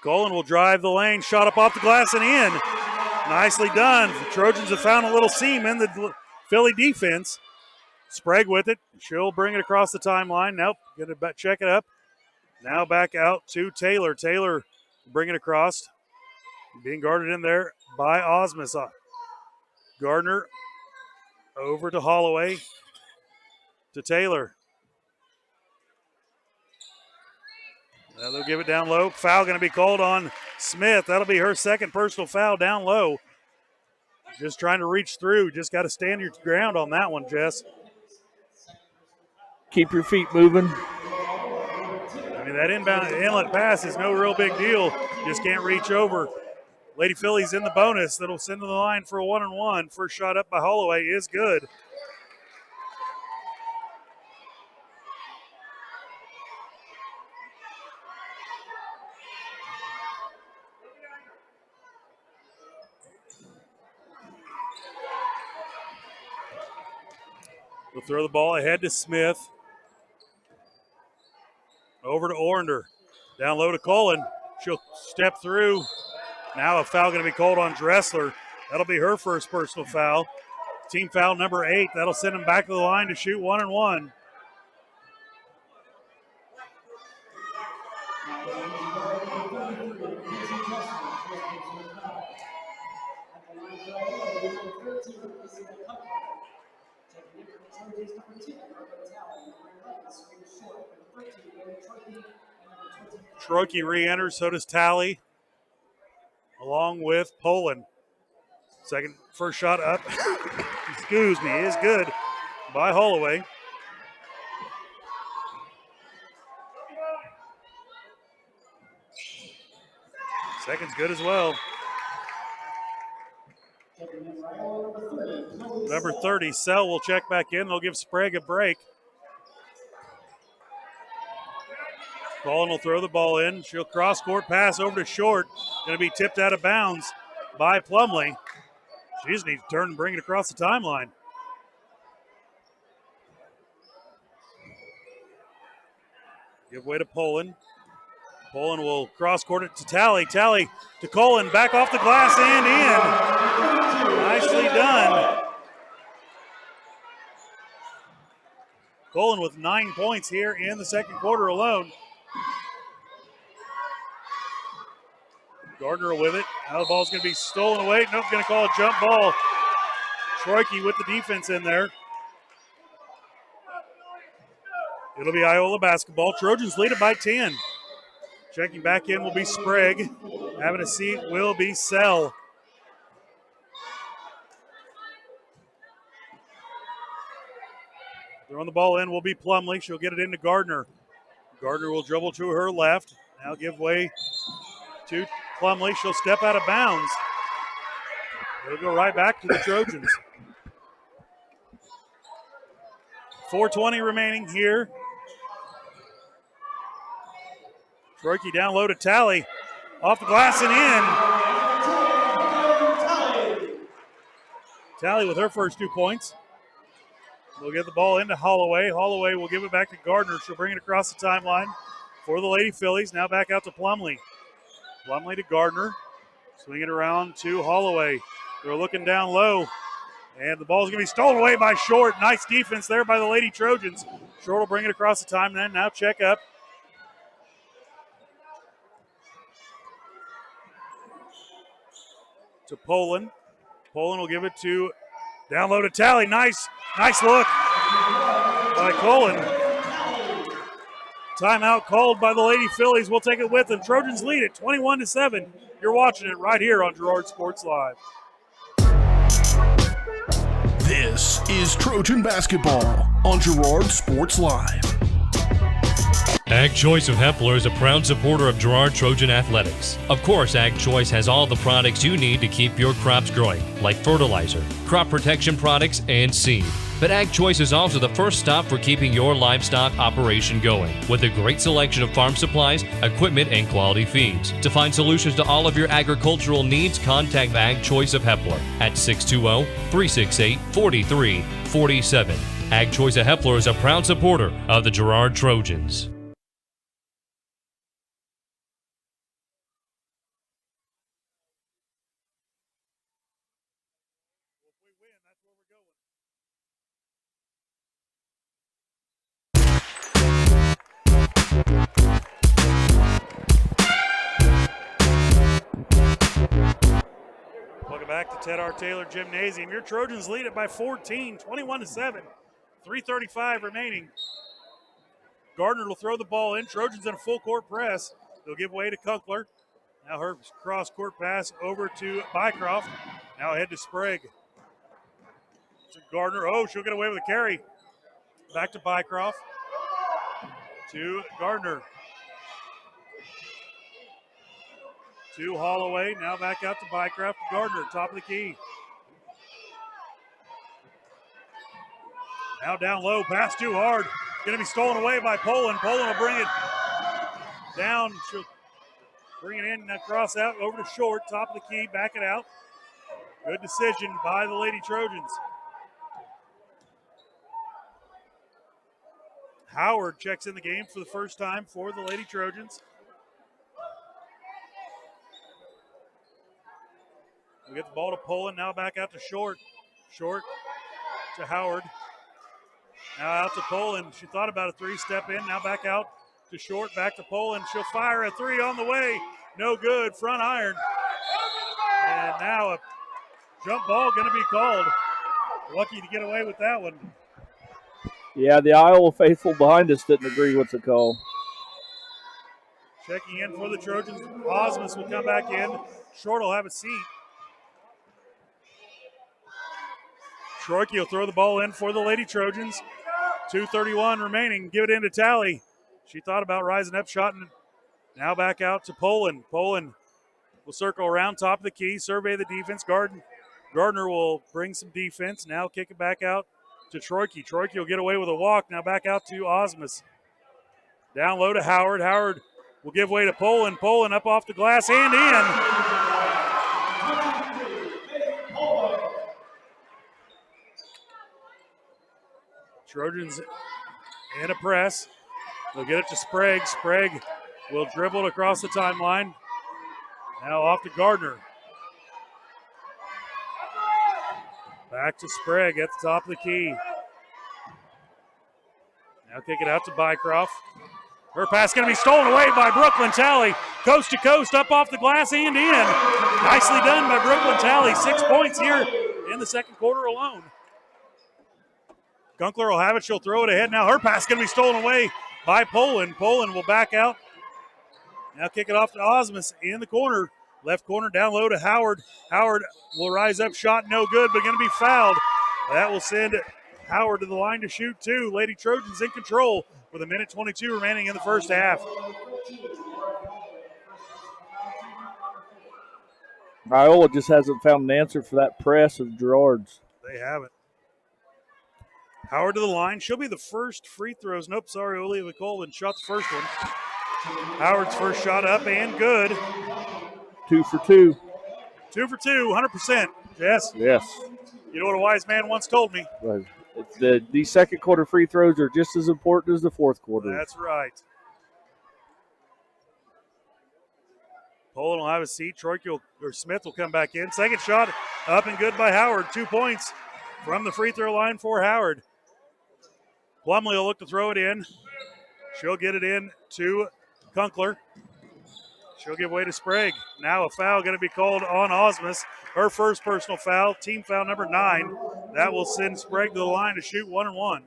Colin will drive the lane. Shot up off the glass and in. Nicely done. The Trojans have found a little seam in the Philly defense. Sprague with it. She'll bring it across the timeline. Nope. Going to check it up. Now back out to Taylor. Taylor bring it across. Being guarded in there by Osmus. Gardner over to Holloway. To Taylor. Now they'll give it down low. Foul going to be called on Smith. That'll be her second personal foul down low. Just trying to reach through. Just got to stand your ground on that one, Jess. Keep your feet moving. I mean, that inlet pass is no real big deal. Just can't reach over. Lady Phillies in the bonus. That'll send to the line for a 1-and-1. First shot up by Holloway is good. We'll throw the ball ahead to Smith. Over to Ornder. Down low to Colin. She'll step through. Now a foul going to be called on Dressler. That'll be her first personal foul. Team foul number 8. That'll send them back to the line to shoot 1-and-1. Troike re-enters, so does Talley, along with Poland. First shot up, excuse me, is good by Holloway. Second's good as well. Number 30, Sell will check back in. They'll give Sprague a break. Cullen will throw the ball in. She'll cross-court pass over to Short. Going to be tipped out of bounds by Plumley. She just needs to turn and bring it across the timeline. Give way to Poland. Poland will cross-court it to Talley. Talley to Cullen. Back off the glass and in. Nicely done. Cullen with 9 points here in the second quarter alone. Gardner with it. Now the ball's going to be stolen away. Nope, going to call a jump ball. Troike with the defense in there. It'll be Iola basketball. Trojans lead it by 10. Checking back in will be Sprague. Having a seat will be Sell. Throwing the ball in will be Plumley. She'll get it into Gardner. Gardner will dribble to her left. Now give way to Plumley. She'll step out of bounds. It'll go right back to the Trojans. 4:20 remaining here. Troike down low to Talley. Off the glass and in. Talley with her first 2 points. We'll get the ball into Holloway. Holloway will give it back to Gardner. She'll bring it across the timeline for the Lady Phillies. Now back out to Plumley. Plumley to Gardner. Swing it around to Holloway. They're looking down low. And the ball's going to be stolen away by Short. Nice defense there by the Lady Trojans. Short will bring it across the timeline. Now check up. To Poland. Poland will give it to down low to Talley. Nice look by Cullen. Timeout called by the Lady Phillies. We'll take it with them. Trojans lead it 21-7. You're watching it right here on Girard Sports Live. This is Trojan basketball on Girard Sports Live. Ag Choice of Hepler is a proud supporter of Girard Trojan Athletics. Of course, Ag Choice has all the products you need to keep your crops growing, like fertilizer, crop protection products, and seed. But Ag Choice is also the first stop for keeping your livestock operation going, with a great selection of farm supplies, equipment, and quality feeds. To find solutions to all of your agricultural needs, contact Ag Choice of Hepler at 620-368-4347. Ag Choice of Hepler is a proud supporter of the Girard Trojans. Welcome back to Ted R. Taylor Gymnasium. Your Trojans lead it by 14, 21-7. 3:35 remaining. Gardner will throw the ball in. Trojans in a full court press. They'll give way to Kunkler. Now her cross court pass over to Bycroft. Now ahead to Sprague. To Gardner. Oh, she'll get away with a carry. Back to Bycroft. To Gardner. To Holloway. Now back out to Bycroft. To Gardner, top of the key. Now down low, pass too hard. Going to be stolen away by Poland. Poland will bring it down. She'll bring it in, cross out, over to Short, top of the key, back it out. Good decision by the Lady Trojans. Howard checks in the game for the first time for the Lady Trojans. We get the ball to Poland, now back out to Short. Short to Howard. Now out to Poland. She thought about a three-step in, now back out to Short, back to Poland. She'll fire a three on the way. No good, front iron. And now a jump ball going to be called. Lucky to get away with that one. Yeah, the Iowa faithful behind us didn't agree with the call. Checking in for the Trojans. Osmus will come back in. Short will have a seat. Troyke will throw the ball in for the Lady Trojans. 2:31 remaining. Give it into Tally. She thought about rising up, shot, and now back out to Poland. Poland will circle around top of the key, survey the defense. Gardner will bring some defense. Now kick it back out to Troyke. Troyke will get away with a walk. Now back out to Osmus. Down low to Howard. Howard will give way to Poland. Poland up off the glass and in. Trojans in a press. They'll get it to Sprague. Sprague will dribble it across the timeline. Now off to Gardner. Back to Sprague at the top of the key. Now kick it out to Bycroft. Her pass going to be stolen away by Brooklyn Tally. Coast to coast, up off the glass and in. Nicely done by Brooklyn Tally. 6 points here in the second quarter alone. Gunkler will have it. She'll throw it ahead. Now her pass going to be stolen away by Poland. Poland will back out. Now kick it off to Osmus in the corner. Left corner down low to Howard. Howard will rise up. Shot no good, but going to be fouled. That will send Howard to the line to shoot two. Lady Trojans in control with 1:22 remaining in the first half. Iola just hasn't found an answer for that press of Girard's. They haven't. Howard to the line. She'll be the first free throws. Nope, sorry, Olivia Colvin shot the first one. Howard's first shot up and good. 2 for 2. 2 for 2, 100%. Yes? Yes. You know what a wise man once told me? The second quarter free throws are just as important as the fourth quarter. That's right. Poland will have a seat. Smith will come back in. Second shot up and good by Howard. 2 points from the free throw line for Howard. Plumley will look to throw it in. She'll get it in to Kunkler. She'll give way to Sprague. Now a foul going to be called on Osmus. Her first personal foul, team foul number 9. That will send Sprague to the line to shoot 1-1.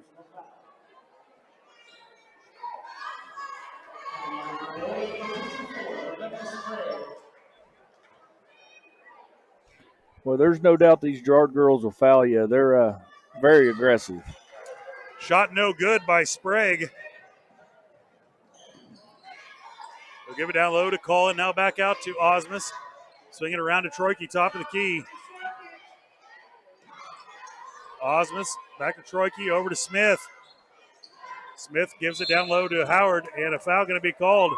Well, there's no doubt these Girard girls will foul you. They're very aggressive. Shot no good by Sprague. They'll give it down low to Colin. Now back out to Osmus. Swing it around to Troyke, top of the key. Osmus back to Troyke, over to Smith. Smith gives it down low to Howard, and a foul going to be called.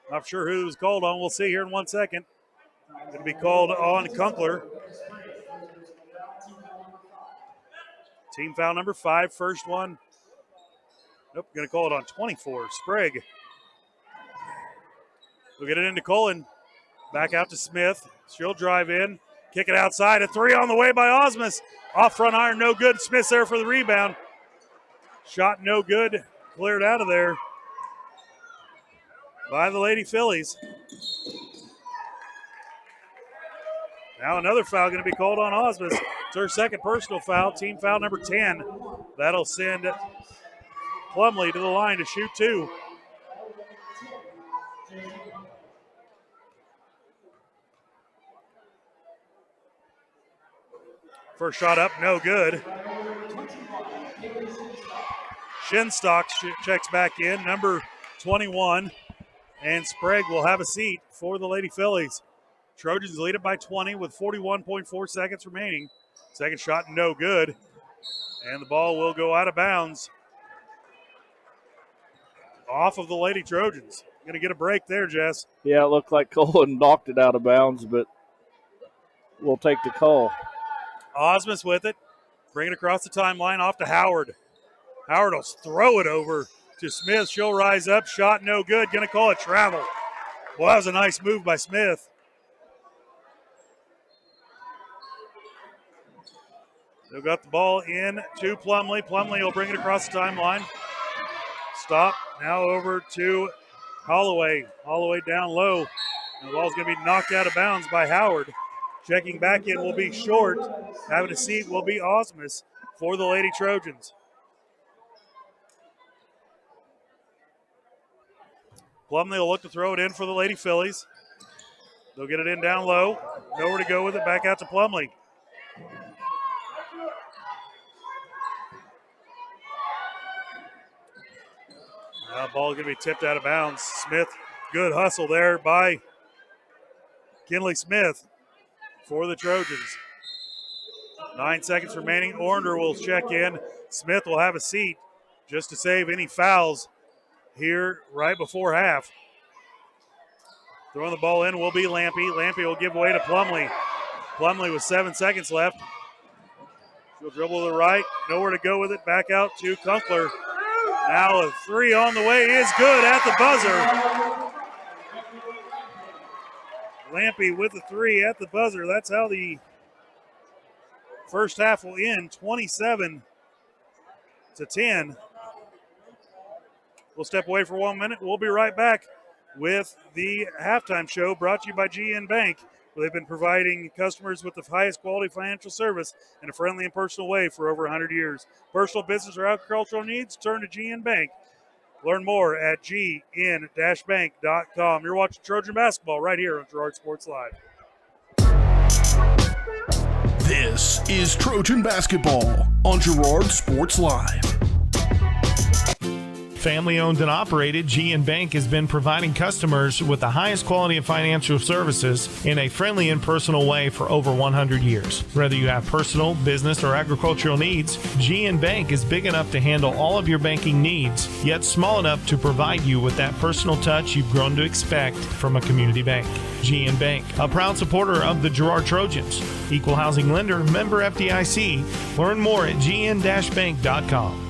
Not sure who it was called on. We'll see here in 1 second. Going to be called on Kunkler. Team foul number 5, first one. Nope, going to call it on 24, Sprague. We'll get it into Colin. Back out to Smith. She'll drive in. Kick it outside. A three on the way by Osmus. Off front iron, no good. Smith's there for the rebound. Shot no good. Cleared out of there by the Lady Phillies. Now another foul going to be called on Osmus. It's her second personal foul, team foul number 10. That'll send Plumley to the line to shoot 2. First shot up, no good. Shinstock checks back in, number 21. And Sprague will have a seat for the Lady Phillies. Trojans lead it by 20 with 41.4 seconds remaining. Second shot, no good. And the ball will go out of bounds off of the Lady Trojans. Going to get a break there, Jess. Yeah, it looked like Colin knocked it out of bounds, but we'll take the call. Osmus with it. Bring it across the timeline off to Howard. Howard will throw it over to Smith. She'll rise up. Shot no good. Going to call it travel. Well, that was a nice move by Smith. They've got the ball in to Plumley. Plumley will bring it across the timeline. Stop. Now over to Holloway. Holloway down low. And the ball's going to be knocked out of bounds by Howard. Checking back in will be Short. Having a seat will be Osmus for the Lady Trojans. Plumlee will look to throw it in for the Lady Phillies. They'll get it in down low. Nowhere to go with it. Back out to Plumlee. Now ball going to be tipped out of bounds. Smith, good hustle there by Kinley Smith for the Trojans. 9 seconds remaining. Ornder will check in. Smith will have a seat just to save any fouls here right before half. Throwing the ball in will be Lampy. Lampy will give way to Plumlee. Plumlee with 7 seconds left. She'll dribble to the right. Nowhere to go with it. Back out to Kunkler. Now a three on the way is good at the buzzer. Lampy with the three at the buzzer. That's how the first half will end, 27-10. We'll step away for 1 minute. We'll be right back with the halftime show brought to you by GN Bank, where they've been providing customers with the highest quality financial service in a friendly and personal way for over 100 years. Personal, business, or agricultural needs, turn to GN Bank. Learn more at gn-bank.com. You're watching Trojan basketball right here on Girard Sports Live. This is Trojan basketball on Girard Sports Live. Family owned and operated, GN Bank has been providing customers with the highest quality of financial services in a friendly and personal way for over 100 years. Whether you have personal, business, or agricultural needs, GN Bank is big enough to handle all of your banking needs, yet small enough to provide you with that personal touch you've grown to expect from a community bank. GN Bank, a proud supporter of the Girard Trojans. Equal housing lender, member FDIC. Learn more at gn-bank.com.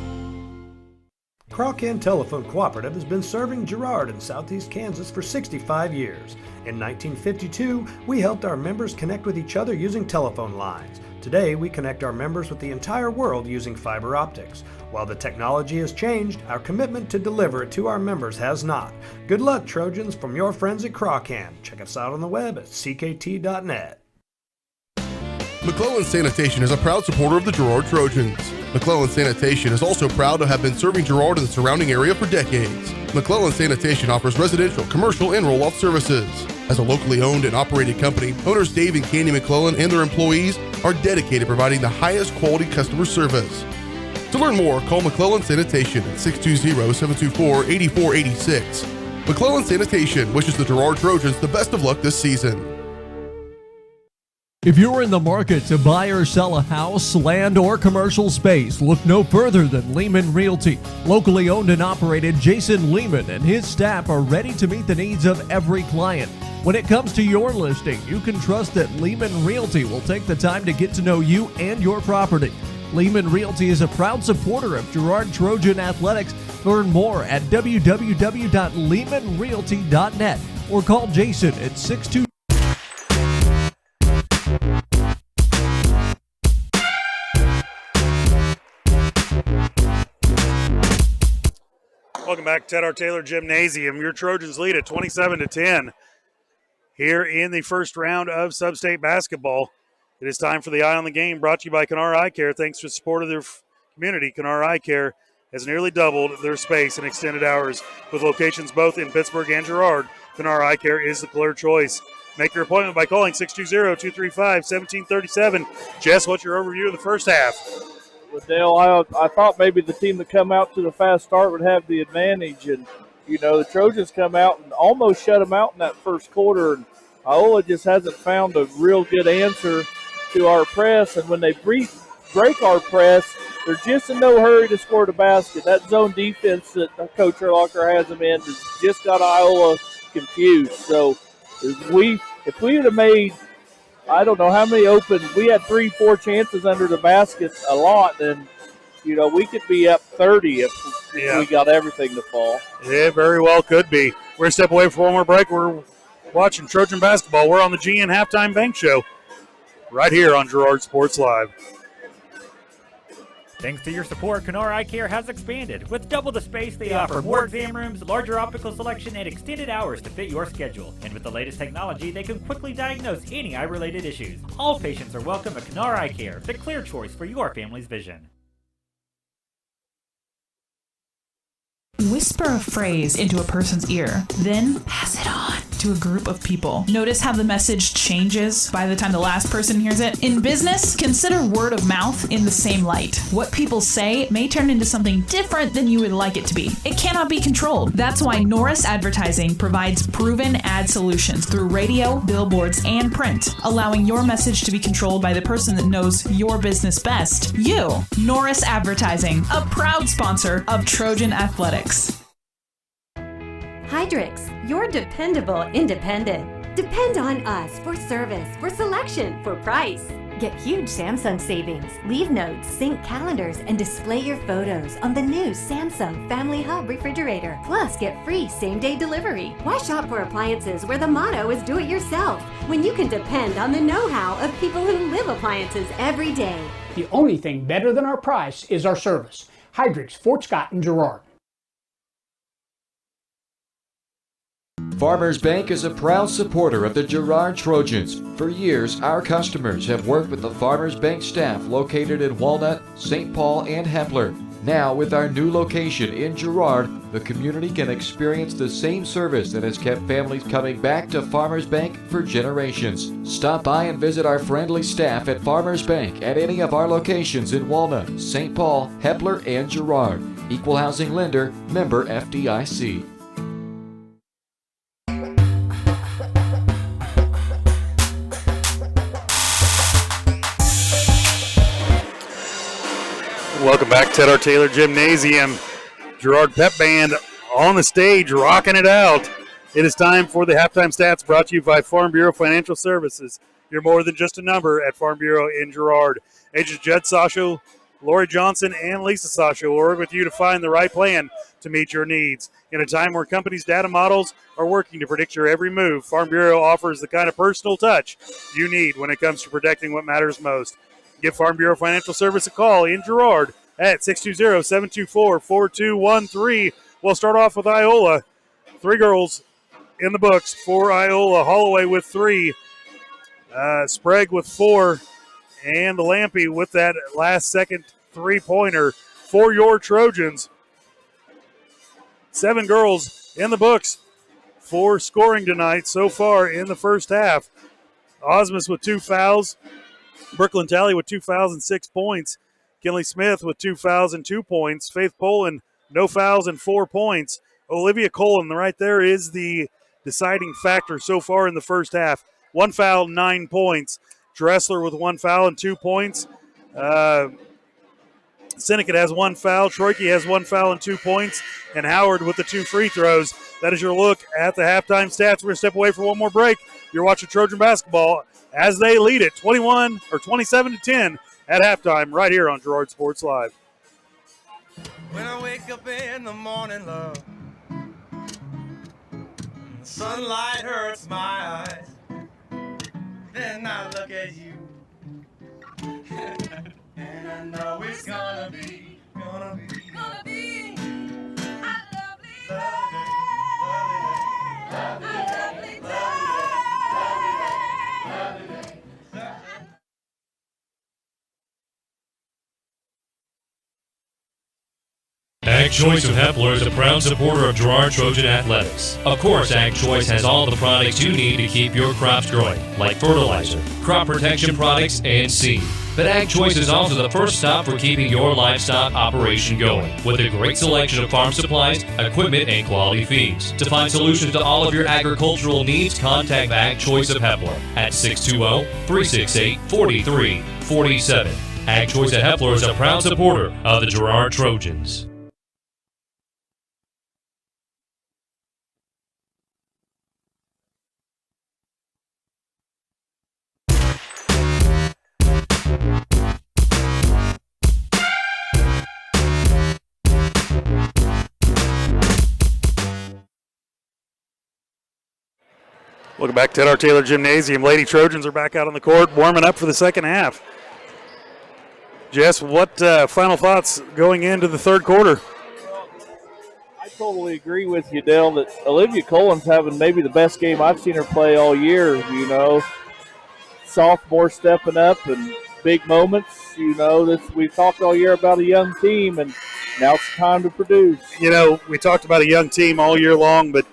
Crawcan Telephone Cooperative has been serving Girard in southeast Kansas for 65 years. In 1952, we helped our members connect with each other using telephone lines. Today, we connect our members with the entire world using fiber optics. While the technology has changed, our commitment to deliver it to our members has not. Good luck, Trojans, from your friends at Crawcan. Check us out on the web at ckt.net. McClellan Sanitation is a proud supporter of the Girard Trojans. McClellan Sanitation is also proud to have been serving Girard and the surrounding area for decades. McClellan Sanitation offers residential, commercial, and roll-off services. As a locally owned and operated company, owners Dave and Candy McClellan and their employees are dedicated to providing the highest quality customer service. To learn more, call McClellan Sanitation at 620-724-8486. McClellan Sanitation wishes the Girard Trojans the best of luck this season. If you're in the market to buy or sell a house, land, or commercial space, look no further than Lehman Realty. Locally owned and operated, Jason Lehman and his staff are ready to meet the needs of every client. When it comes to your listing, you can trust that Lehman Realty will take the time to get to know you and your property. Lehman Realty is a proud supporter of Girard Trojan Athletics. Learn more at www.lehmanrealty.net or call Jason at 622. Welcome back to Ted R. Taylor Gymnasium. Your Trojans lead at 27-10 here in the first round of Sub-State basketball. It is time for the Eye on the Game, brought to you by Kenara Eye Care. Thanks to the support of their community, Kenara Eye Care has nearly doubled their space in extended hours. With locations both in Pittsburgh and Girard, Kenara Eye Care is the clear choice. Make your appointment by calling 620-235-1737. Jess, what's your overview of the first half? Well, Dale, I thought maybe the team that come out to the fast start would have the advantage. And, you know, the Trojans come out and almost shut them out in that first quarter. And Iola just hasn't found a real good answer to our press. And when they break our press, they're just in no hurry to score the basket. That zone defense that Coach Erlocker has them in has just got Iola confused. So if we would have made, I don't know how many open, we had 3-4 chances under the basket a lot, then, you know, we could be up 30 if we got everything to fall. Yeah, very well could be. We're going to step away for one more break. We're watching Trojan basketball. We're on the GN Halftime Bank Show right here on Girard Sports Live. Thanks to your support, Kenara Eye Care has expanded. With double the space, they offer more exam rooms, larger optical selection, and extended hours to fit your schedule. And with the latest technology, they can quickly diagnose any eye-related issues. All patients are welcome at Kenara Eye Care, the clear choice for your family's vision. whisper a phrase into a person's ear, then pass it on to a group of people. Notice how the message changes by the time the last person hears it? In business, consider word of mouth in the same light. What people say may turn into something different than you would like it to be. It cannot be controlled. That's why Norris Advertising provides proven ad solutions through radio, billboards, and print, allowing your message to be controlled by the person that knows your business best. You. Norris Advertising, a proud sponsor of Trojan Athletics. Hydrix, your dependable independent. Depend on us for service, for selection, for price. Get huge Samsung savings. Leave notes, sync calendars, and display your photos on the new Samsung Family Hub refrigerator. Plus, get free same-day delivery. Why shop for appliances where the motto is do it yourself when you can depend on the know-how of people who live appliances every day? The only thing better than our price is our service. Hydrix, Fort Scott, and Girard. Farmers Bank is a proud supporter of the Girard Trojans. For years, our customers have worked with the Farmers Bank staff located in Walnut, St. Paul, and Hepler. Now, with our new location in Girard, the community can experience the same service that has kept families coming back to Farmers Bank for generations. Stop by and visit our friendly staff at Farmers Bank at any of our locations in Walnut, St. Paul, Hepler, and Girard. Equal housing lender, member FDIC. Welcome back to our Taylor Gymnasium. Girard Pep Band on the stage, rocking it out. It is time for the halftime stats brought to you by Farm Bureau Financial Services. You're more than just a number at Farm Bureau in Girard. Agents Judd Sasho, Lori Johnson, and Lisa Sasho will work with you to find the right plan to meet your needs. In a time where companies' data models are working to predict your every move, Farm Bureau offers the kind of personal touch you need when it comes to protecting what matters most. Give Farm Bureau Financial Service a call in Girard at 620-724-4213. We'll start off with Iola. 3 girls in the books for Iola. Holloway with 3, Sprague with 4, and the Lampy with that last-second three-pointer for your Trojans. 7 girls in the books for scoring tonight so far in the first half. Osmus with 2 fouls. Brooklyn Talley with 2 fouls and 6 points. Kinley Smith with 2 fouls and 2 points. Faith Poland, no fouls and 4 points. Olivia Colon right there is the deciding factor so far in the first half. 1 foul, 9 points. Dressler with 1 foul and 2 points. Sinnott has 1 foul. Troike has 1 foul and 2 points. And Howard with the 2 free throws. That is your look at the halftime stats. We're going to step away for one more break. You're watching Trojan basketball as they lead it 27-10 at halftime right here on Girard Sports Live. When I wake up in the morning, love, the sunlight hurts my eyes. Then I look at you, and I know it's gonna be a lovely day, lovely day. Ag Choice of Hepler is a proud supporter of Girard Trojan Athletics. Of course, Ag Choice has all the products you need to keep your crops growing, like fertilizer, crop protection products, and seed. But Ag Choice is also the first stop for keeping your livestock operation going, with a great selection of farm supplies, equipment, and quality feeds. To find solutions to all of your agricultural needs, contact Ag Choice of Hepler at 620-368-4347. Ag Choice of Hepler is a proud supporter of the Girard Trojans. Welcome back to our Taylor Gymnasium. Lady Trojans are back out on the court, warming up for the second half. Jess, what final thoughts going into the third quarter? I totally agree with you, Dale, that Olivia Colin's having maybe the best game I've seen her play all year, you know. Sophomore stepping up and big moments, you know. We've talked all year about a young team, and Now it's time to produce. You know, we talked about a young team all year long, but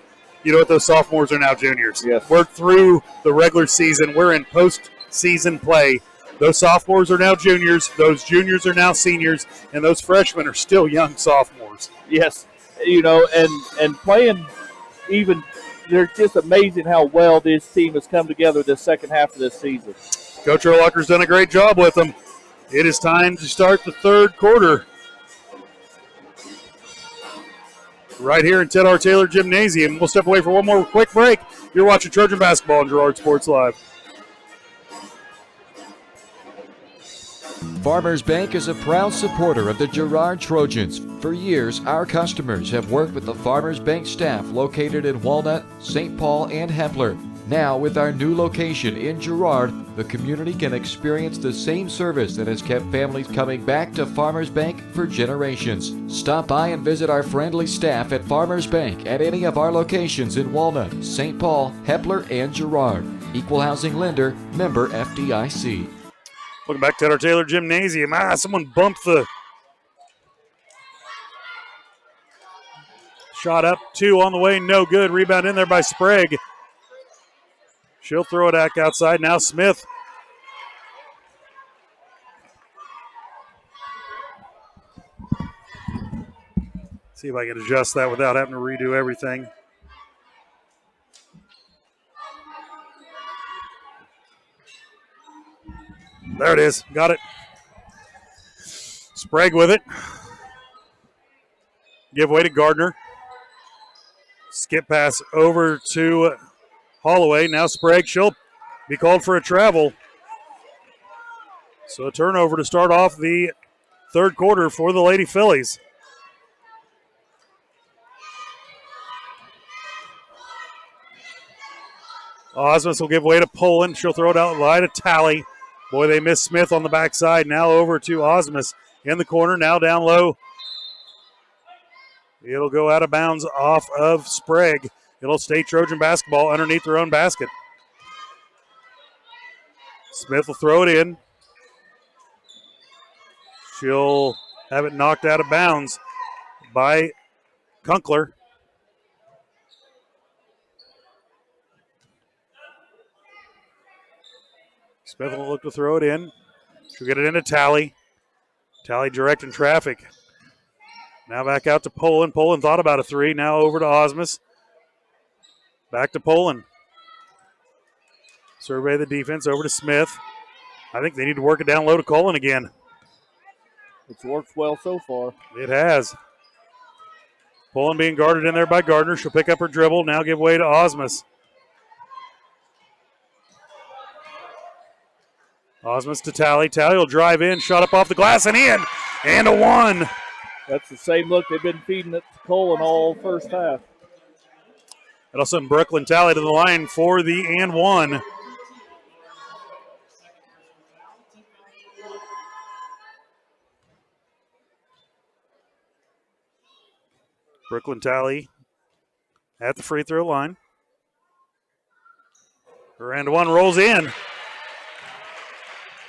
you know what? Those sophomores are now juniors. Yes. We're through the regular season. We're in postseason play. Those sophomores are now juniors. Those juniors are now seniors. And those freshmen are still young sophomores. Yes. You know, and playing even – they're just amazing how well this team has come together this second half of this season. Coach Erlocker's done a great job with them. It is time to start the third quarter. Right here in Ted R. Taylor Gymnasium. We'll step away for one more quick break. You're watching Trojan Basketball on Girard Sports Live. Farmers Bank is a proud supporter of the Girard Trojans. For years, our customers have worked with the Farmers Bank staff located in Walnut, St. Paul, and Hepler. Now, with our new location in Girard, the community can experience the same service that has kept families coming back to Farmers Bank for generations. Stop by and visit our friendly staff at Farmers Bank at any of our locations in Walnut, St. Paul, Hepler, and Girard. Equal housing lender, member FDIC. Welcome back to Ted R. Taylor Gymnasium. Someone bumped the shot up. 2 on the way, no good. Rebound in there by Sprague. She'll throw it back outside. Now Smith. See if I can adjust that without having to redo everything. There it is. Got it. Sprague with it. Give way to Gardner. Skip pass over to Holloway. Now Sprague. She'll be called for a travel. So a turnover to start off the third quarter for the Lady Phillies. Osmus will give way to Poland. She'll throw it out wide to Talley. Boy, they missed Smith on the backside. Now over to Osmus in the corner. Now down low. It'll go out of bounds off of Sprague. It'll stay Trojan basketball underneath their own basket. Smith will throw it in. She'll have it knocked out of bounds by Kunkler. Smith will look to throw it in. She'll get it into Talley. Talley directing traffic. Now back out to Poland. Poland thought about a 3. Now over to Osmus. Back to Poland. Survey the defense over to Smith. I think they need to work it down low to Colin again. It's worked well so far. It has. Poland being guarded in there by Gardner. She'll pick up her dribble. Now give way to Osmus. Osmus to Talley. Talley will drive in. Shot up off the glass and in. And a 1. That's the same look they've been feeding it to Colin all first half. That'll send Brooklyn Talley to the line for the and 1. Brooklyn Talley at the free throw line. Her and 1 rolls in.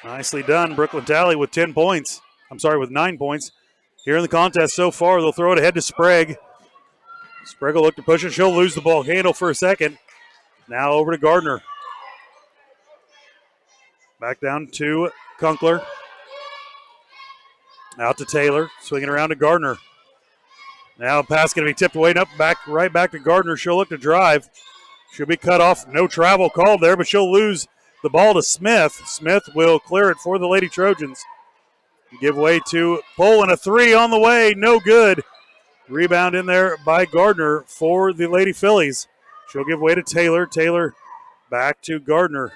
Nicely done. Brooklyn Talley with 10 points. With 9 points. Here in the contest so far, they'll throw it ahead to Sprague. Sprague will look to push it. She'll lose the ball handle for a second. Now over to Gardner. Back down to Kunkler. Out to Taylor. Swinging around to Gardner. Now pass going to be tipped away. Up right back to Gardner. She'll look to drive. She'll be cut off. No travel called there, but she'll lose the ball to Smith. Smith will clear it for the Lady Trojans. Give way to Poland. A 3 on the way. No good. Rebound in there by Gardner for the Lady Phillies. She'll give way to Taylor. Taylor back to Gardner.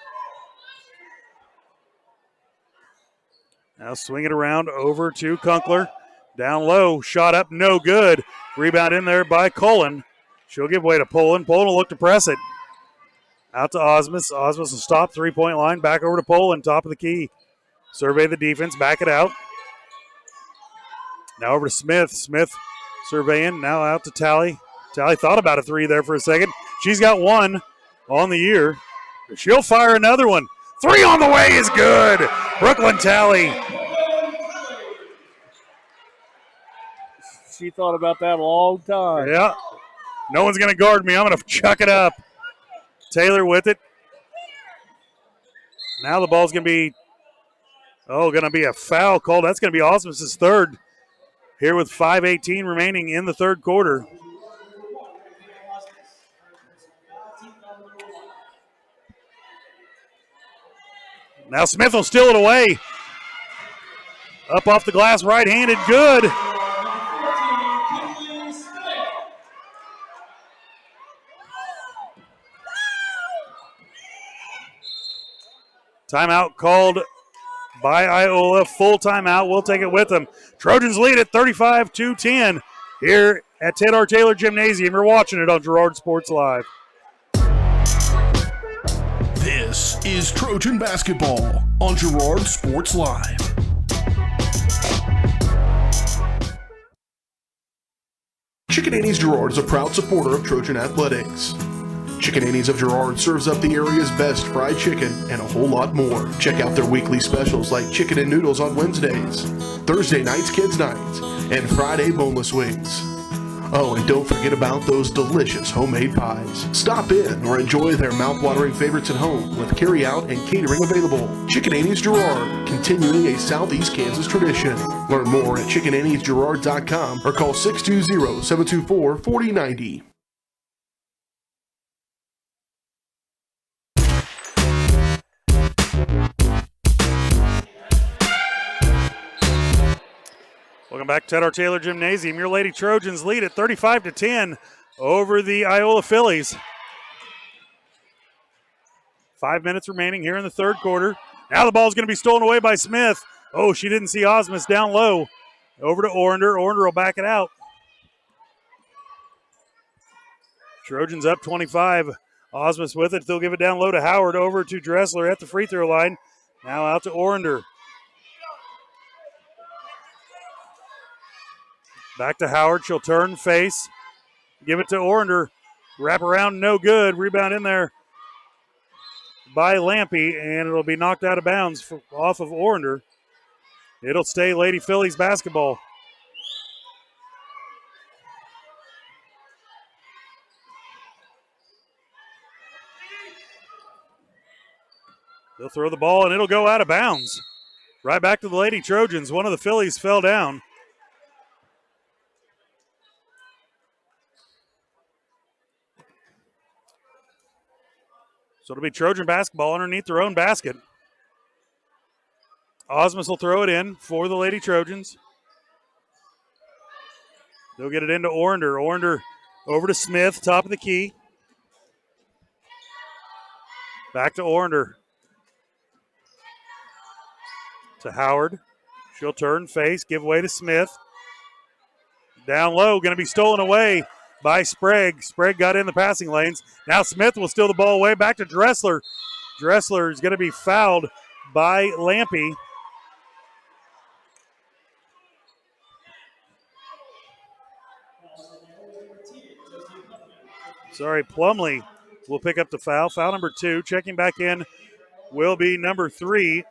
Now swing it around over to Kunkler. Down low. Shot up. No good. Rebound in there by Cullen. She'll give way to Poland. Poland will look to press it. Out to Osmus. Osmus will stop. 3-point line. Back over to Poland. Top of the key. Survey the defense. Back it out. Now over to Smith. Smith surveying. Now out to Talley. Talley thought about a 3 there for a second. She's got 1 on the year. She'll fire another one. 3 on the way is good. Brooklyn Talley. She thought about that a long time. Yeah. No one's going to guard me. I'm going to chuck it up. Taylor with it. Now the ball's going to be a foul called. That's going to be Osmus's third here with 5:18 remaining in the third quarter. Now Smith will steal it away. Up off the glass, right-handed, good. Timeout called by Iola. Full timeout. We'll take it with them. Trojans lead at 35-10 here at Ted R. Taylor Gymnasium. You're watching it on Girard Sports Live. This is Trojan basketball on Girard Sports Live. Chicken Annie's Girard is a proud supporter of Trojan athletics. Chicken Annie's of Girard serves up the area's best fried chicken and a whole lot more. Check out their weekly specials like chicken and noodles on Wednesdays, Thursday nights kids nights, and Friday boneless wings. Oh, and don't forget about those delicious homemade pies. Stop in or enjoy their mouth-watering favorites at home with carry-out and catering available. Chicken Annie's Girard, continuing a Southeast Kansas tradition. Learn more at chickenanniesgirard.com or call 620-724-4090. Welcome back to Ted R. Taylor Gymnasium. Your Lady Trojans lead at 35-10 over the Iola Phillies. 5 minutes remaining here in the third quarter. Now the ball's going to be stolen away by Smith. Oh, she didn't see Osmus down low. Over to Orander. Orander will back it out. Trojans up 25. Osmus with it. They'll give it down low to Howard. Over to Dressler at the free throw line. Now out to Orander. Back to Howard. She'll turn, face. Give it to Orander. Wrap around, no good. Rebound in there by Lampy, and it'll be knocked out of bounds off of Orander. It'll stay Lady Phillies basketball. They'll throw the ball, and it'll go out of bounds. Right back to the Lady Trojans. One of the Phillies fell down. So it'll be Trojan basketball underneath their own basket. Osmus will throw it in for the Lady Trojans. They'll get it into Orander. Orander over to Smith, top of the key. Back to Orander. To Howard. She'll turn, face, give way to Smith. Down low, going to be stolen away by Sprague. Sprague got in the passing lanes. Now Smith will steal the ball away. Back to Dressler. Dressler is going to be fouled by Lampy. Sorry, Plumley will pick up the foul. Foul number 2. Checking back in will be number 3,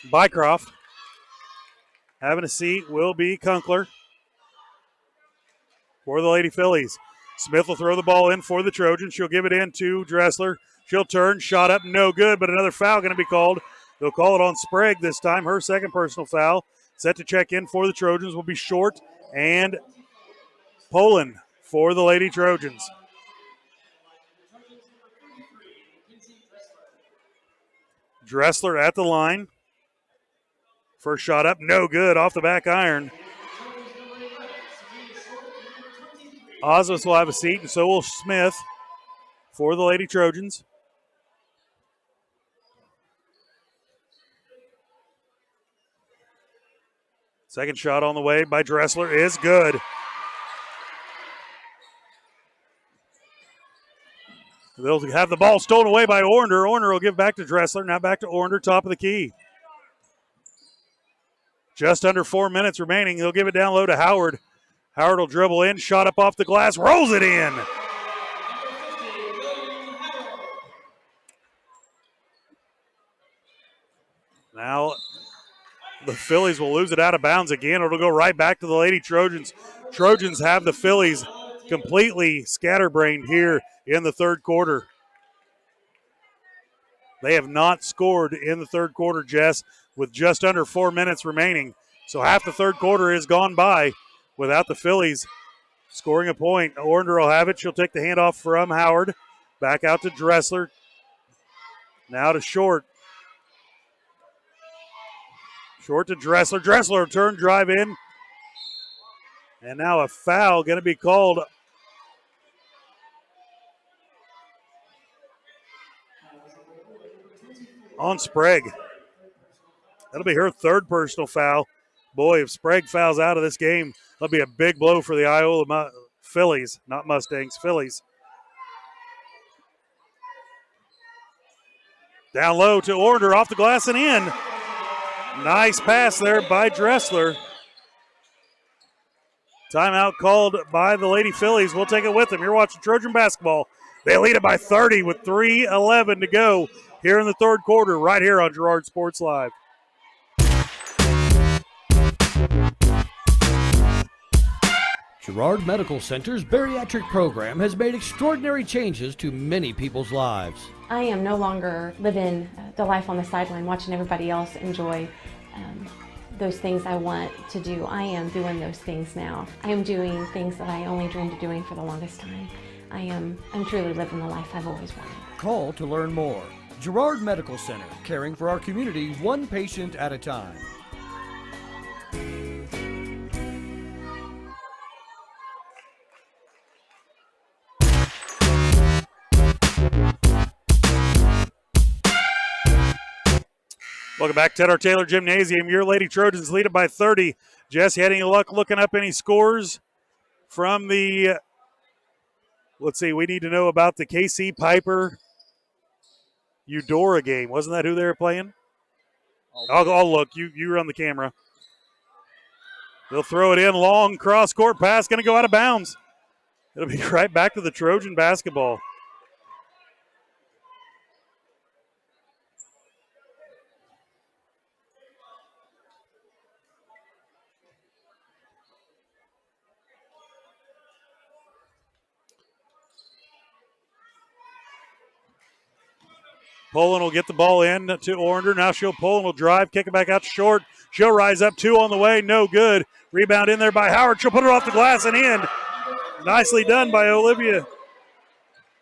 Bycroft. Having a seat will be Kunkler for the Lady Phillies. Smith will throw the ball in for the Trojans. She'll give it in to Dressler. She'll turn, shot up, no good, but another foul going to be called. They'll call it on Sprague this time, her second personal foul. Set to check in for the Trojans will be Short and Poland for the Lady Trojans. Dressler at the line. First shot up, no good, off the back iron. Osmus will have a seat, and so will Smith for the Lady Trojans. Second shot on the way by Dressler is good. They'll have the ball stolen away by Orander. Orander will give back to Dressler. Now back to Orander, top of the key. Just under 4 minutes remaining. They'll give it down low to Howard. Howard will dribble in, shot up off the glass, rolls it in. Now The Phillies will lose it out of bounds again. It'll go right back to the Lady Trojans. Trojans have the Phillies completely scatterbrained here in the third quarter. They have not scored in the third quarter, Jess, with just under 4 minutes remaining. So half the third quarter is gone by without the Phillies scoring a point. Ornder will have it. She'll take the handoff from Howard. Back out to Dressler. Now to Short. Short to Dressler. Dressler turn, drive in. And now a foul going to be called on Sprague. That'll be her third personal foul. Boy, if Sprague fouls out of this game, that'll be a big blow for the Iola Phillies, not Mustangs, Phillies. Down low to Ornder, off the glass and in. Nice pass there by Dressler. Timeout called by the Lady Phillies. We'll take it with them. You're watching Trojan basketball. They lead it by 30 with 3:11 to go here in the third quarter, right here on Girard Sports Live. Girard Medical Center's bariatric program has made extraordinary changes to many people's lives. I am no longer living the life on the sideline watching everybody else enjoy those things I want to do. I am doing those things now. I am doing things that I only dreamed of doing for the longest time. I'm truly living the life I've always wanted. Call to learn more. Girard Medical Center, caring for our community one patient at a time. Welcome back to our Taylor Gymnasium. Your Lady Trojans lead it by 30. Jess, you had any luck looking up any scores from the, let's see, we need to know about the KC Piper Eudora game. Wasn't that who they were playing? I'll look. You run the camera. They'll throw it in. Long cross-court pass. Going to go out of bounds. It'll be right back to the Trojan basketball. Poland will get the ball in to Ornder. Now Poland will drive, kick it back out to Short. She'll rise up, two on the way, no good. Rebound in there by Howard. She'll put it off the glass and in. Nicely done by Olivia.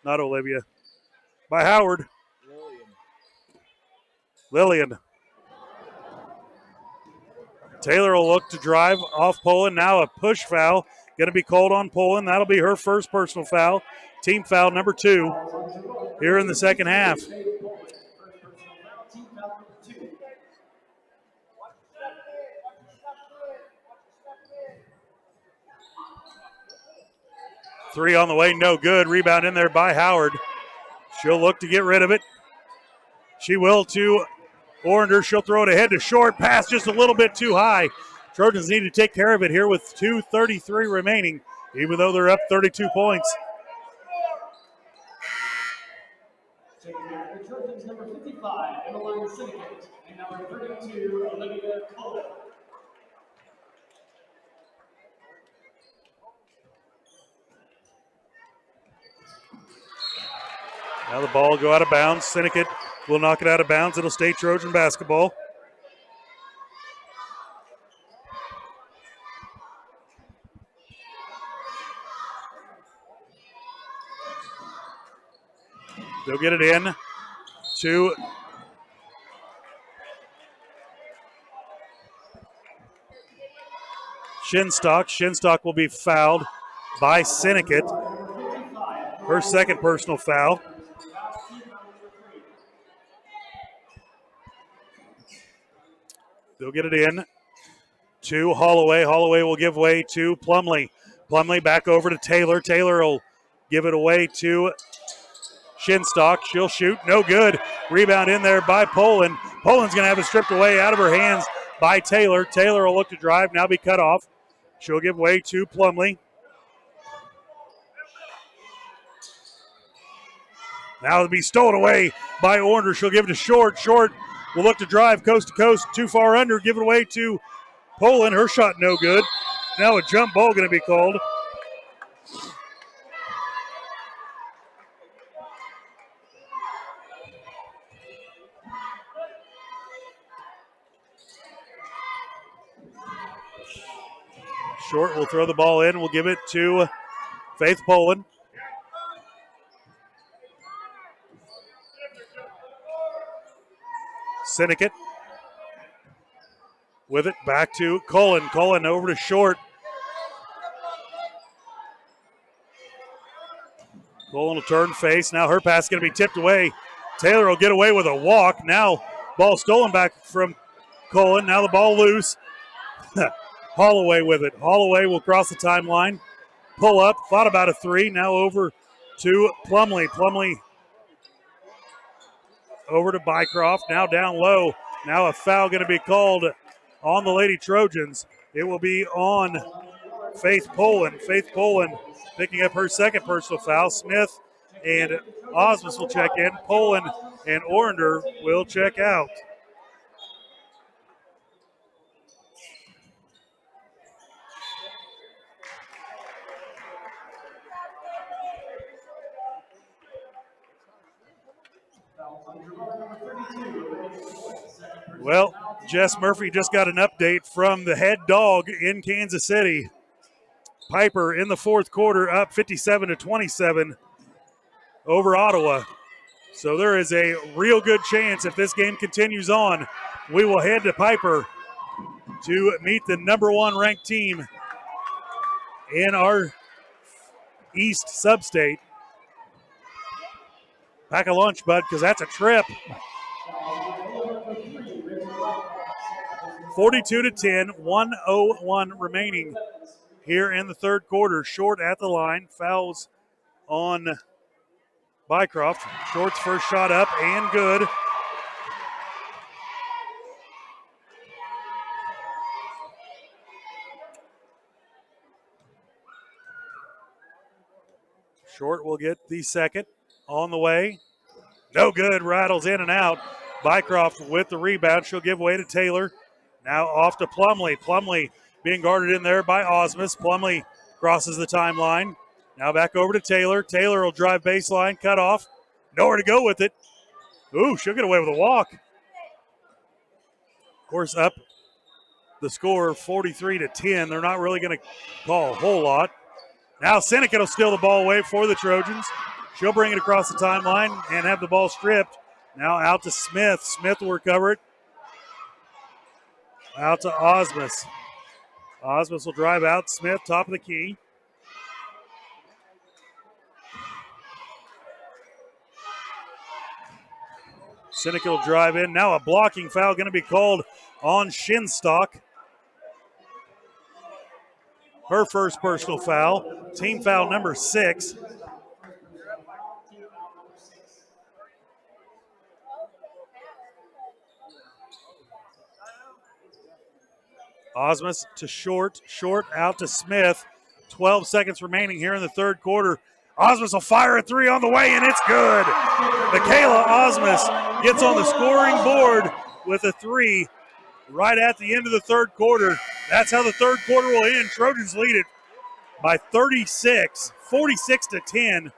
Not Olivia. By Howard. Lillian. Taylor will look to drive off Poland. Now a push foul. Going to be called on Poland. That'll be her first personal foul. Team foul number 2 here in the second half. Three on the way, no good. Rebound in there by Howard. She'll look to get rid of it. She will to Ornder. She'll throw it ahead to Short. Pass just a little bit too high. Trojans need to take care of it here with 2:33 remaining, even though they're up 32 points. Taking care of the Trojans, number 55, Emmeline Syndicate, and number 32, Olivia Cole. Now the ball will go out of bounds. Syndicate will knock it out of bounds. It'll stay Trojan basketball. They'll get it in to Shinstock. Shinstock will be fouled by Syndicate. Her second personal foul. They'll get it in to Holloway. Holloway will give way to Plumley. Plumley back over to Taylor. Taylor will give it away to Shinstock. She'll shoot. No good. Rebound in there by Poland. Poland's going to have it stripped away out of her hands by Taylor. Taylor will look to drive, now be cut off. She'll give way to Plumley. Now it'll be stolen away by Ornder. She'll give it to Short. Short will look to drive coast to coast, too far under, give it away to Poland. Her shot no good. Now a jump ball going to be called. Short will throw the ball in. We'll give it to Faith Poland. Syndicate with it back to Cullen. Cullen over to Short. Cullen will turn face. Now her pass is going to be tipped away. Taylor will get away with a walk. Now ball stolen back from Cullen. Now the ball loose. Holloway with it. Holloway will cross the timeline. Pull up. Thought about a three. Now over to Plumley. Plumley over to Bycroft. Now down low. Now a foul going to be called on the Lady Trojans. It will be on Faith Poland. Faith Poland picking up her second personal foul. Smith and Osmus will check in. Poland and Orender will check out. Well, Jess Murphy just got an update from the head dog in Kansas City. Piper in the fourth quarter up 57-27 over Ottawa. So there is a real good chance if this game continues on, we will head to Piper to meet the number one ranked team in our East Substate. Pack a lunch, bud, because that's a trip. 42-10, 1:01 remaining here in the third quarter. Short at the line, fouls on Bycroft. Short's first shot up and good. Short will get the second on the way. No good, rattles in and out. Bycroft with the rebound. She'll give way to Taylor. Now off to Plumley. Plumley being guarded in there by Osmus. Plumley crosses the timeline. Now back over to Taylor. Taylor will drive baseline, cut off. Nowhere to go with it. Ooh, she'll get away with a walk. Of course, up the score 43-10. They're not really going to call a whole lot. Now Seneca will steal the ball away for the Trojans. She'll bring it across the timeline and have the ball stripped. Now out to Smith. Smith will recover it. Out to Osmus. Osmus will drive out. Smith, top of the key. Seneca will drive in. Now a blocking foul going to be called on Shinstock. Her first personal foul. Team foul number 6. Osmus to Short. Short out to Smith. 12 seconds remaining here in the third quarter. Osmus will fire a three on the way, and it's good. Michaela Osmus gets on the scoring board with a three right at the end of the third quarter. That's how the third quarter will end. Trojans lead it by 36, 46-10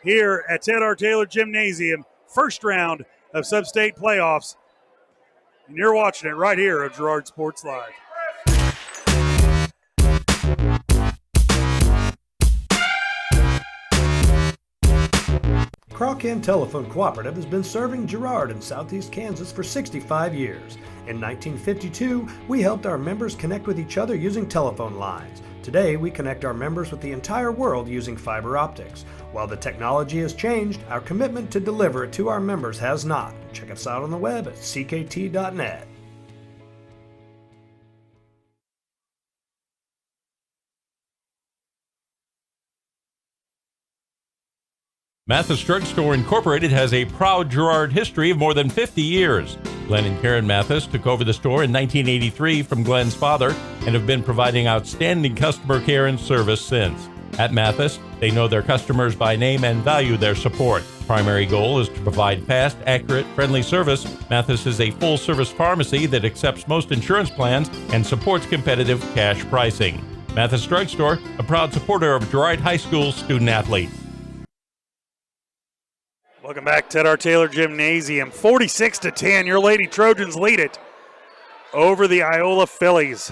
here at Ted R. Taylor Gymnasium. First round of Sub-State playoffs. And you're watching it right here at Girard Sports Live. Crawcan Telephone Cooperative has been serving Girard in southeast Kansas for 65 years. In 1952, we helped our members connect with each other using telephone lines. Today, we connect our members with the entire world using fiber optics. While the technology has changed, our commitment to deliver it to our members has not. Check us out on the web at ckt.net. Mathis Drug Store Incorporated has a proud Girard history of more than 50 years. Glenn and Karen Mathis took over the store in 1983 from Glenn's father and have been providing outstanding customer care and service since. At Mathis, they know their customers by name and value their support. primary goal is to provide fast, accurate, friendly service. Mathis is a full-service pharmacy that accepts most insurance plans and supports competitive cash pricing. Mathis Drugstore, a proud supporter of Girard High School student-athletes. Welcome back, Ted R. Taylor Gymnasium. 46-10, your Lady Trojans lead it over the Iola Phillies.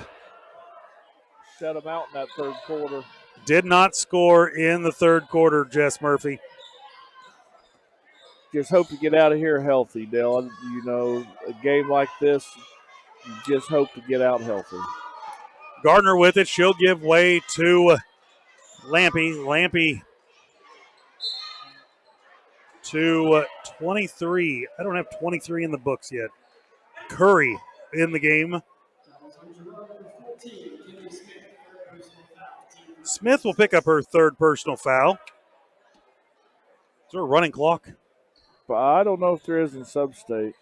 Shut them out in that third quarter. Did not score in the third quarter, Jess Murphy. Just hope to get out of here healthy, Dale. You know, a game like this, you just hope to get out healthy. Gardner with it. She'll give way to Lampy. Lampy to 23. I don't have 23 in the books yet. Curry in the game. Smith will pick up her third personal foul. Is there a running clock? But I don't know if there is in Sub-State.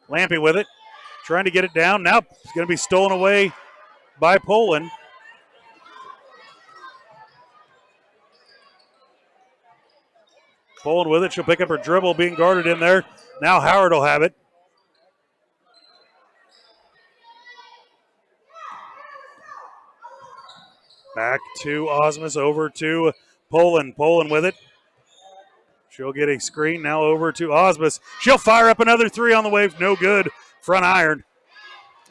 Lampy with it. Trying to get it down. Now it's going to be stolen away by Poland. Poland with it. She'll pick up her dribble, being guarded in there. Now Howard will have it. Back to Osmus, over to Poland. Poland with it. She'll get a screen, now over to Osmus. She'll fire up another three on the wave. No good. Front iron.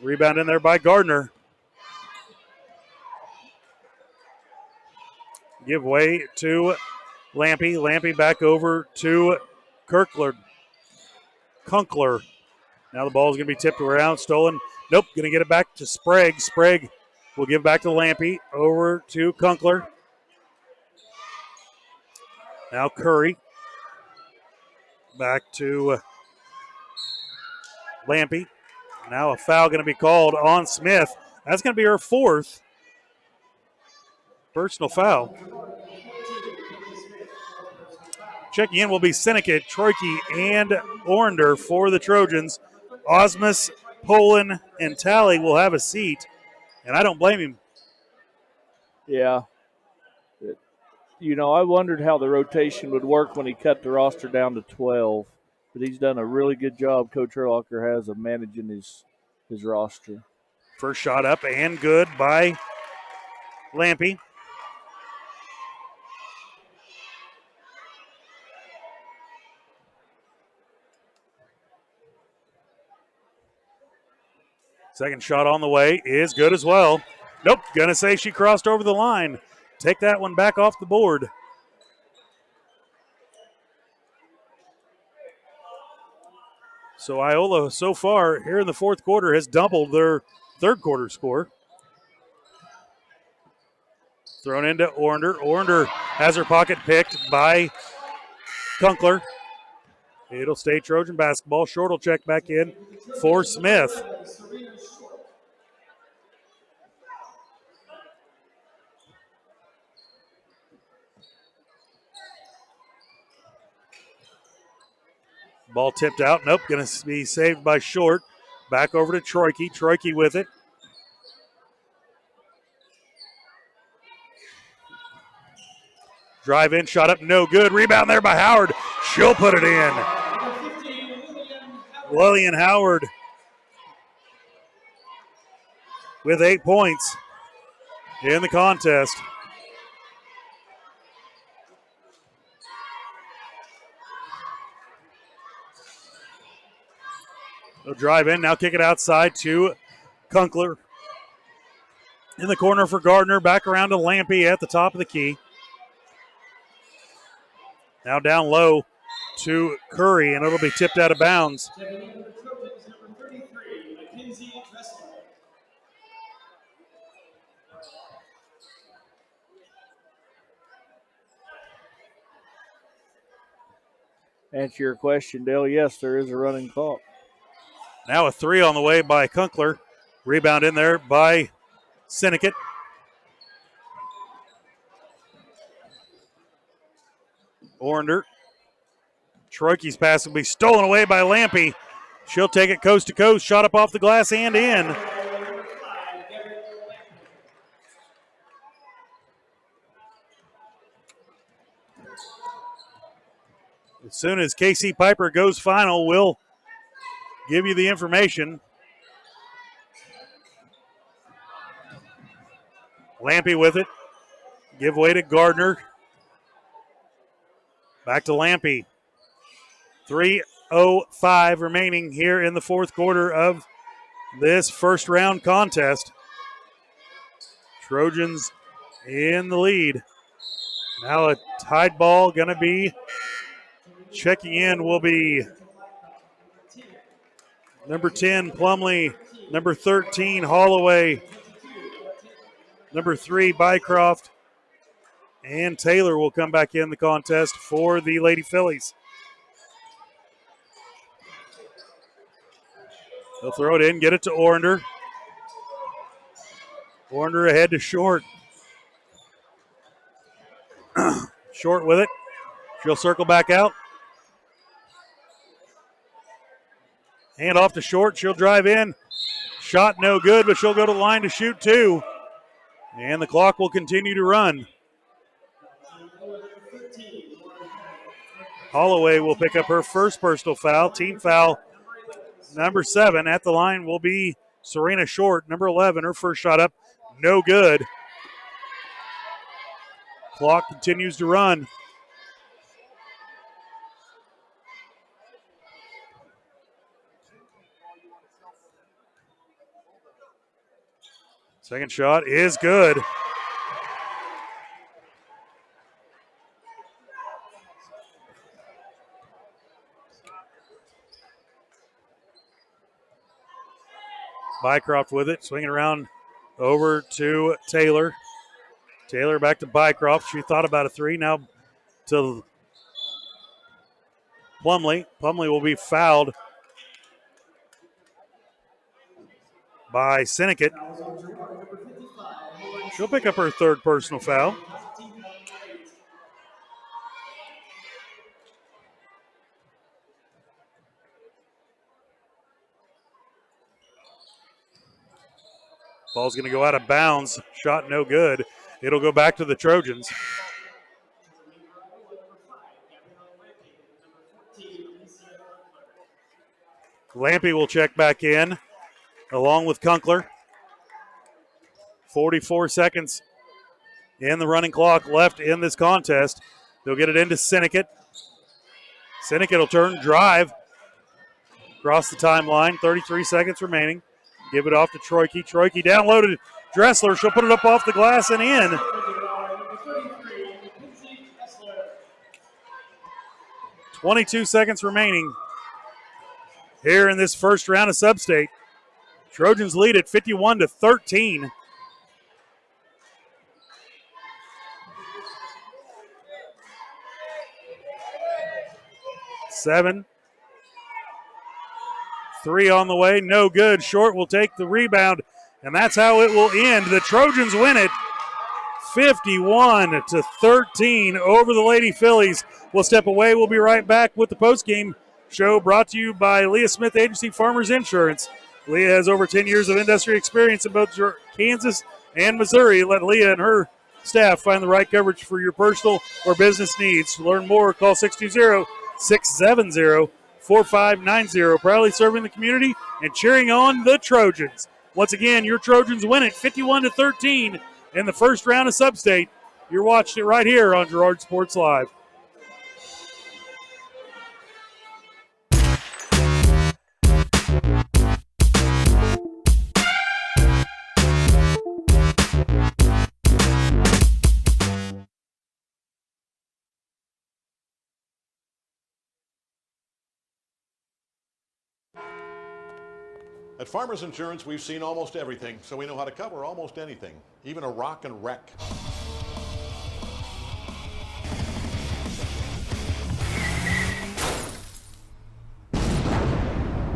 Rebound in there by Gardner. Give way to Lampy. Lampy back over to Kunkler. Now the ball is going to be tipped around, stolen. Nope, going to get it back to Sprague. Sprague will give back to Lampy. Over to Kunkler. Now Curry. Back to Lampy. Now a foul going to be called on Smith. That's going to be her fourth personal foul. Checking in will be Seneca, Troike, and Orender for the Trojans. Osmus, Poland, and Talley will have a seat, and I don't blame him. Yeah. I wondered how the rotation would work when he cut the roster down to 12, but he's done a really good job, Coach Herlocker has, of managing his roster. First shot up and good by Lampy. Second shot on the way is good as well. Nope, gonna say she crossed over the line. Take that one back off the board. So Iola so far here in the fourth quarter has doubled their third quarter score. Thrown into Orender. Orender has her pocket picked by Kunkler. It'll stay Trojan basketball. Short will check back in for Smith. Ball tipped out. Nope, going to be saved by Short. Back over to Troike. Troike with it. Drive in, shot up, no good. Rebound there by Howard. She'll put it in. Lillian Howard with 8 points in the contest. They'll drive in, now kick it outside to Kunkler. In the corner for Gardner, back around to Lampy at the top of the key. Now down low to Curry, and it'll be tipped out of bounds. Answer your question, Dale. Yes, there is a running clock. Now a three on the way by Kunkler. Rebound in there by Sinnekit. Orender. Troike's pass will be stolen away by Lampy. She'll take it coast to coast. Shot up off the glass and in. As soon as KC Piper goes final, we'll give you the information. Lampy with it. Give way to Gardner. Back to Lampy. 3:05 remaining here in the fourth quarter of this first round contest. Trojans in the lead. Now a tied ball going to be checking in will be number 10, Plumley, number 13, Holloway, number 3, Bycroft, and Taylor will come back in the contest for the Lady Phillies. They'll throw it in, get it to Orender. Orender ahead to Short. Short with it. She'll circle back out. Hand off to Short. She'll drive in. Shot no good, but she'll go to the line to shoot two. And the clock will continue to run. Holloway will pick up her first personal foul. Team foul number 7 at the line will be Serena Short, number 11. Her first shot up, no good. Clock continues to run. Second shot is good. Bycroft with it, swinging around over to Taylor. Taylor back to Bycroft. She thought about a three. Now to Plumley. Plumley will be fouled by Sinnekit. She'll pick up her third personal foul. Ball's going to go out of bounds. Shot no good. It'll go back to the Trojans. Lampy will check back in along with Kunkler. 44 seconds in the running clock left in this contest. They'll get it into Sinnekit. Sinnekit will turn, drive across the timeline. 33 seconds remaining. Give it off to Troike. Troike downloaded Dressler. She'll put it up off the glass and in. .22 seconds remaining here in this first round of Sub-State. Trojans lead at 51-13. Seven. 3 on the way, no good. Short will take the rebound, and that's how it will end. The Trojans win it 51-13 over the Lady Phillies. We'll step away. We'll be right back with the postgame show brought to you by Leah Smith Agency Farmers Insurance. Leah has over 10 years of industry experience in both Kansas and Missouri. Let Leah and her staff find the right coverage for your personal or business needs. To learn more, call 620-670-4590. Proudly serving the community and cheering on the Trojans. Once again, your Trojans win it 51-13 in the first round of Sub-State. You're watching it right here on Girard Sports Live. At Farmers Insurance, we've seen almost everything, so we know how to cover almost anything, even a rock and wreck.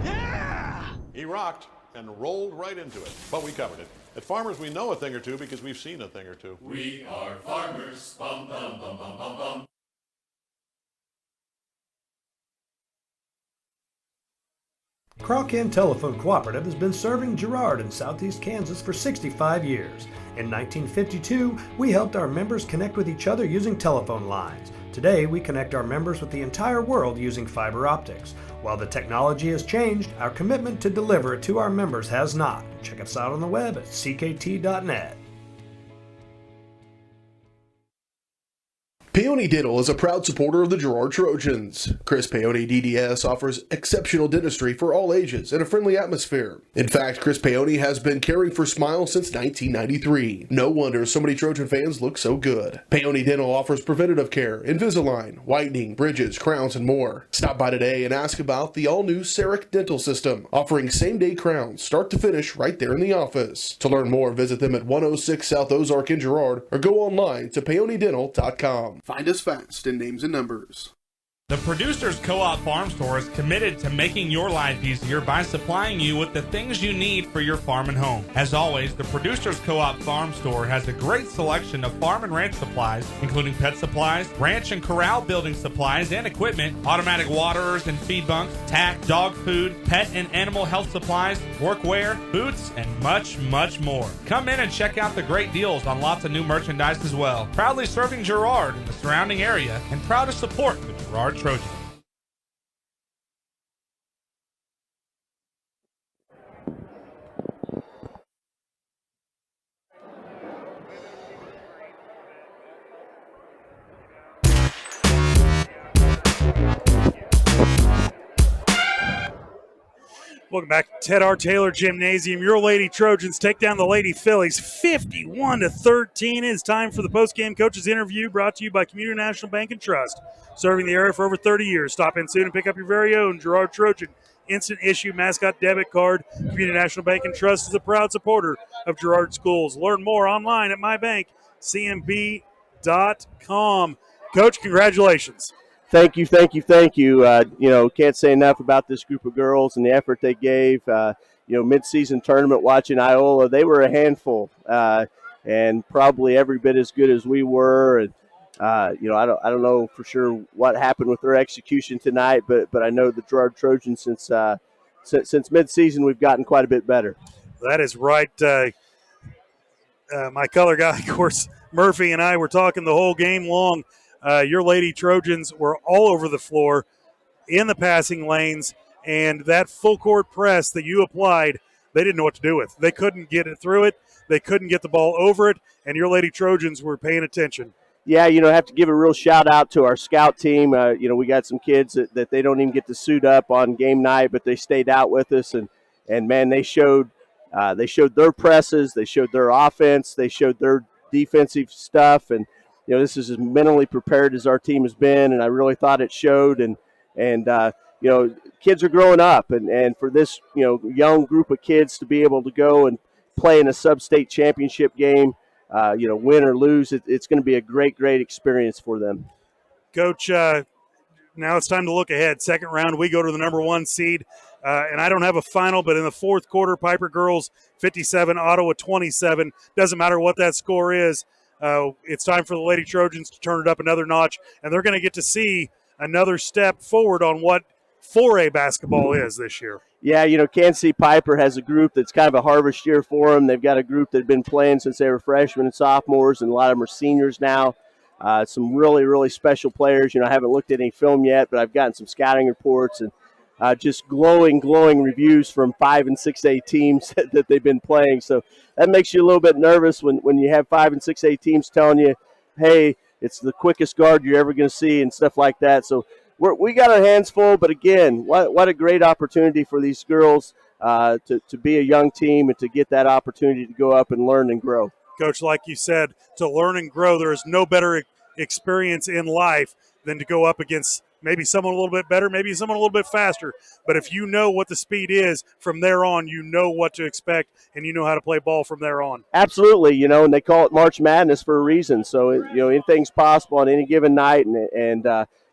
Yeah! He rocked and rolled right into it, but we covered it. At Farmers, we know a thing or two because we've seen a thing or two. We are farmers. Bum, bum, bum, bum, bum, bum. Crawcan Telephone Cooperative has been serving Girard in southeast Kansas for 65 years. In 1952, we helped our members connect with each other using telephone lines. Today, we connect our members with the entire world using fiber optics. While the technology has changed, our commitment to deliver it to our members has not. Check us out on the web at ckt.net. Peony Dental is a proud supporter of the Girard Trojans. Chris Peony DDS offers exceptional dentistry for all ages in a friendly atmosphere. In fact, Chris Peony has been caring for smiles since 1993. No wonder so many Trojan fans look so good. Peony Dental offers preventative care, Invisalign, whitening, bridges, crowns, and more. Stop by today and ask about the all-new CEREC dental system, offering same-day crowns, start to finish, right there in the office. To learn more, visit them at 106 South Ozark in Girard or go online to peonydental.com. Find us fast in names and numbers. The Producers Co-op Farm Store is committed to making your life easier by supplying you with the things you need for your farm and home. As always, the Producers Co-op Farm Store has a great selection of farm and ranch supplies, including pet supplies, ranch and corral building supplies and equipment, automatic waterers and feed bunks, tack, dog food, pet and animal health supplies, workwear, boots, and much, much more. Come in and check out the great deals on lots of new merchandise as well. Proudly serving Girard and the surrounding area, and proud to support the Girard Trojans. Welcome back to Ted R. Taylor Gymnasium. Your Lady Trojans take down the Lady Phillies 51-13. It's time for the post-game coaches interview brought to you by Community National Bank and Trust. Serving the area for over 30 years. Stop in soon and pick up your very own Girard Trojan instant issue mascot debit card. Community National Bank and Trust is a proud supporter of Girard schools. Learn more online at mybankcmb.com. Coach, congratulations. Thank you. Can't say enough about this group of girls and the effort they gave. Mid-season tournament watching Iola, they were a handful and probably every bit as good as we were. And I don't know for sure what happened with their execution tonight, but I know the Girard Trojans since mid-season we've gotten quite a bit better. That is right. My color guy, of course, Murphy, and I were talking the whole game long. Your Lady Trojans were all over the floor in the passing lanes, and that full court press that you applied, they didn't know what to do with. They couldn't get it through it. They couldn't get the ball over it, and your Lady Trojans were paying attention. Yeah, I have to give a real shout out to our scout team. We got some kids that they don't even get to suit up on game night, but they stayed out with us, and man, they showed their presses, they showed their offense, they showed their defensive stuff, and this is as mentally prepared as our team has been, and I really thought it showed. And kids are growing up, and for this young group of kids to be able to go and play in a sub-state championship game, win or lose, it's going to be a great experience for them. Coach, now it's time to look ahead. Second round, we go to the number 1 seed, and I don't have a final, but in the fourth quarter, Piper girls 57, Ottawa 27. Doesn't matter what that score is. It's time for the Lady Trojans to turn it up another notch, and they're going to get to see another step forward on what 4A basketball is this year. Yeah, Kansas City Piper has a group that's kind of a harvest year for them. They've got a group that have been playing since they were freshmen and sophomores, and a lot of them are seniors now. Some really, really special players. I haven't looked at any film yet, but I've gotten some scouting reports and just glowing reviews from 5 and 6A teams that they've been playing. So that makes you a little bit nervous when you have 5 and 6A teams telling you, hey, it's the quickest guard you're ever going to see and stuff like that. So we got our hands full, but again, what a great opportunity for these girls to be a young team and to get that opportunity to go up and learn and grow. Coach, like you said, to learn and grow, there is no better experience in life than to go up against maybe someone a little bit better, maybe someone a little bit faster. But if you know what the speed is from there on, you know what to expect, and you know how to play ball from there on. Absolutely, and they call it March Madness for a reason. So, anything's possible on any given night. And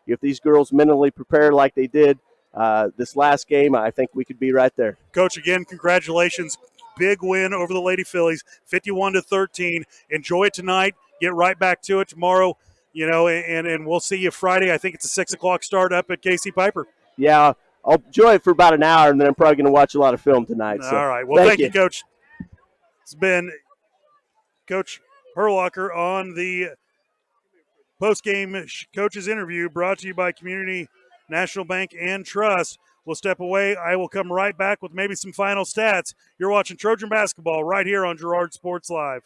if these girls mentally prepare like they did this last game, I think we could be right there. Coach, again, congratulations. Big win over the Lady Phillies, 51-13. Enjoy it tonight. Get right back to it tomorrow. And we'll see you Friday. I think it's a 6 o'clock start up at KC Piper. Yeah, I'll enjoy it for about an hour, and then I'm probably going to watch a lot of film tonight. So, all right. Well, thank you, Coach. It's been Coach Herlocker on the post-game coaches interview brought to you by Community National Bank and Trust. We'll step away. I will come right back with maybe some final stats. You're watching Trojan basketball right here on Girard Sports Live.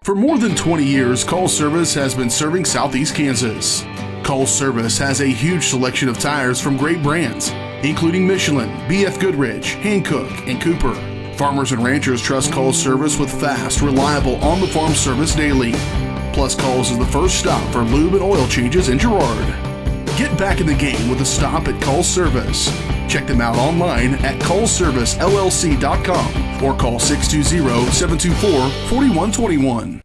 For more than 20 years, Call Service has been serving Southeast Kansas. Call Service has a huge selection of tires from great brands, including Michelin, BF Goodrich, Hankook, and Cooper. Farmers and ranchers trust Call Service with fast, reliable, on-the-farm service daily. Plus, Calls is the first stop for lube and oil changes in Girard. Get back in the game with a stop at Call Service. Check them out online at callservicellc.com or call 620-724-4121.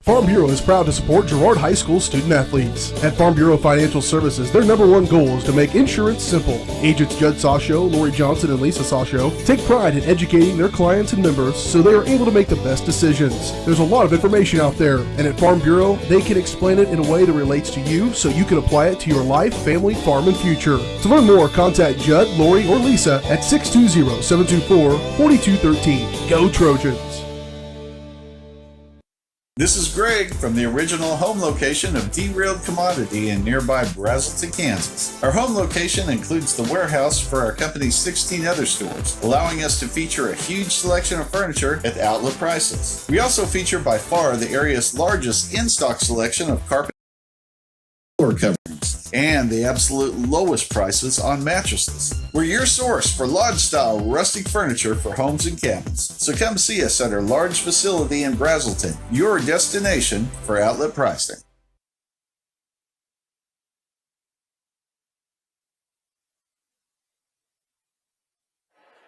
Farm Bureau is proud to support Girard High School student athletes. At Farm Bureau Financial Services, their #1 goal is to make insurance simple. Agents Judd Sasho, Lori Johnson, and Lisa Sasho take pride in educating their clients and members so they are able to make the best decisions. There's a lot of information out there, and at Farm Bureau, they can explain it in a way that relates to you so you can apply it to your life, family, farm, and future. To learn more, contact Judd, Lori, or Lisa at 620-724-4213. Go Trojans! This is Greg from the original home location of Derailed Commodity in nearby Brazelton, Kansas. Our home location includes the warehouse for our company's 16 other stores, allowing us to feature a huge selection of furniture at outlet prices. We also feature by far the area's largest in-stock selection of carpet floor coverings and the absolute lowest prices on mattresses. We're your source for lodge-style rustic furniture for homes and cabins. So come see us at our large facility in Brazelton, your destination for outlet pricing.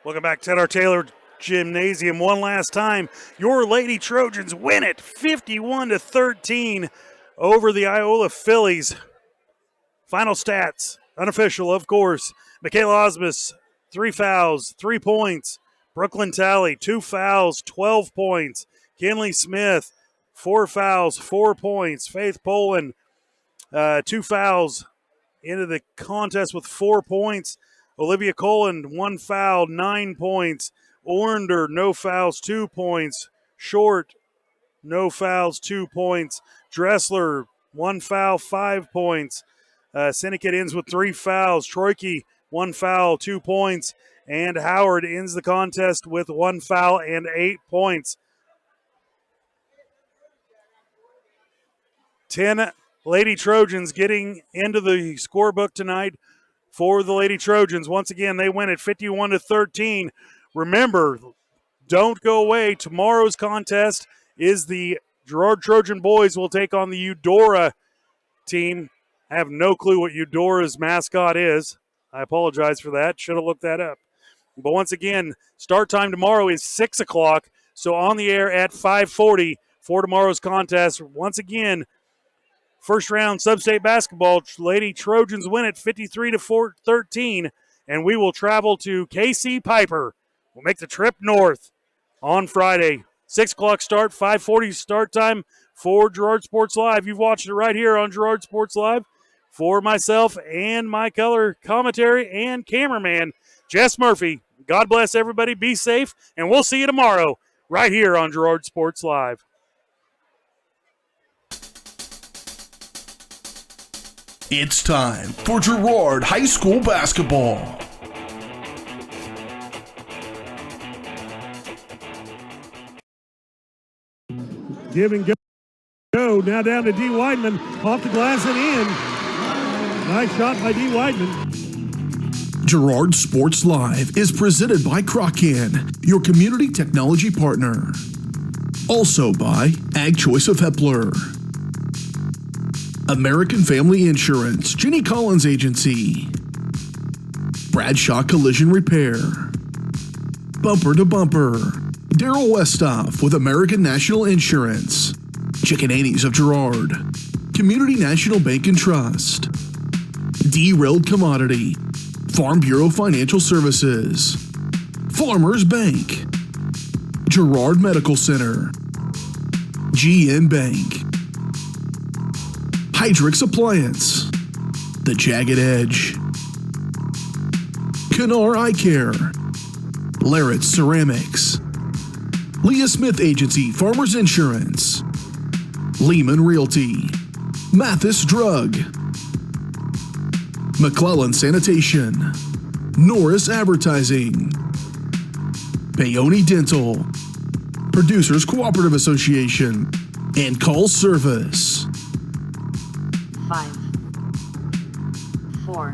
Welcome back to Ted R. Taylor Gymnasium one last time. Your Lady Trojans win it 51-13 over the Iola Phillies. Final stats, unofficial, of course. Michaela Osmus, 3 fouls, 3 points. Brooklyn Talley, 2 fouls, 12 points. Kinley Smith, 4 fouls, 4 points. Faith Poland, 2 fouls into the contest with 4 points. Olivia Coland, 1 foul, 9 points. Ornder, no fouls, 2 points. Short, no fouls, 2 points. Dressler, 1 foul, 5 points. Syndicate ends with 3 fouls. Troike, 1 foul, 2 points. And Howard ends the contest with 1 foul and 8 points. 10 Lady Trojans getting into the scorebook tonight for the Lady Trojans. Once again, they win at 51-13. Remember, don't go away. Tomorrow's contest is the Girard Trojan boys will take on the Eudora team. I have no clue what Eudora's mascot is. I apologize for that. Should have looked that up. But once again, start time tomorrow is 6 o'clock, so on the air at 5:40 for tomorrow's contest. Once again, first round sub-state basketball, Lady Trojans win it 53-13, and we will travel to KC Piper. We'll make the trip north on Friday. 6 o'clock start, 5:40 start time for Girard Sports Live. You've watched it right here on Girard Sports Live. For myself and my color commentary and cameraman, Jess Murphy. God bless everybody. Be safe, and we'll see you tomorrow right here on Girard Sports Live. It's time for Girard High School basketball. Give and go. Now down to D. Weidman. Off the glass and in. Nice shot by D. Weidman. Girard Sports Live is presented by Crocan, your community technology partner. Also by Ag Choice of Hepler, American Family Insurance, Jenny Collins Agency, Bradshaw Collision Repair, Bumper to Bumper, Daryl Westoff with American National Insurance, Chicken Annie's of Girard, Community National Bank and Trust, Derailed Commodity, Farm Bureau Financial Services, Farmers Bank, Girard Medical Center, GN Bank, Hydrix Appliance, The Jagged Edge, Kennar Eye Care, Larrett Ceramics, Leah Smith Agency Farmers Insurance, Lehman Realty, Mathis Drug, McClellan Sanitation, Norris Advertising, Bayonne Dental, Producers Cooperative Association, and Call Service. 5, 4,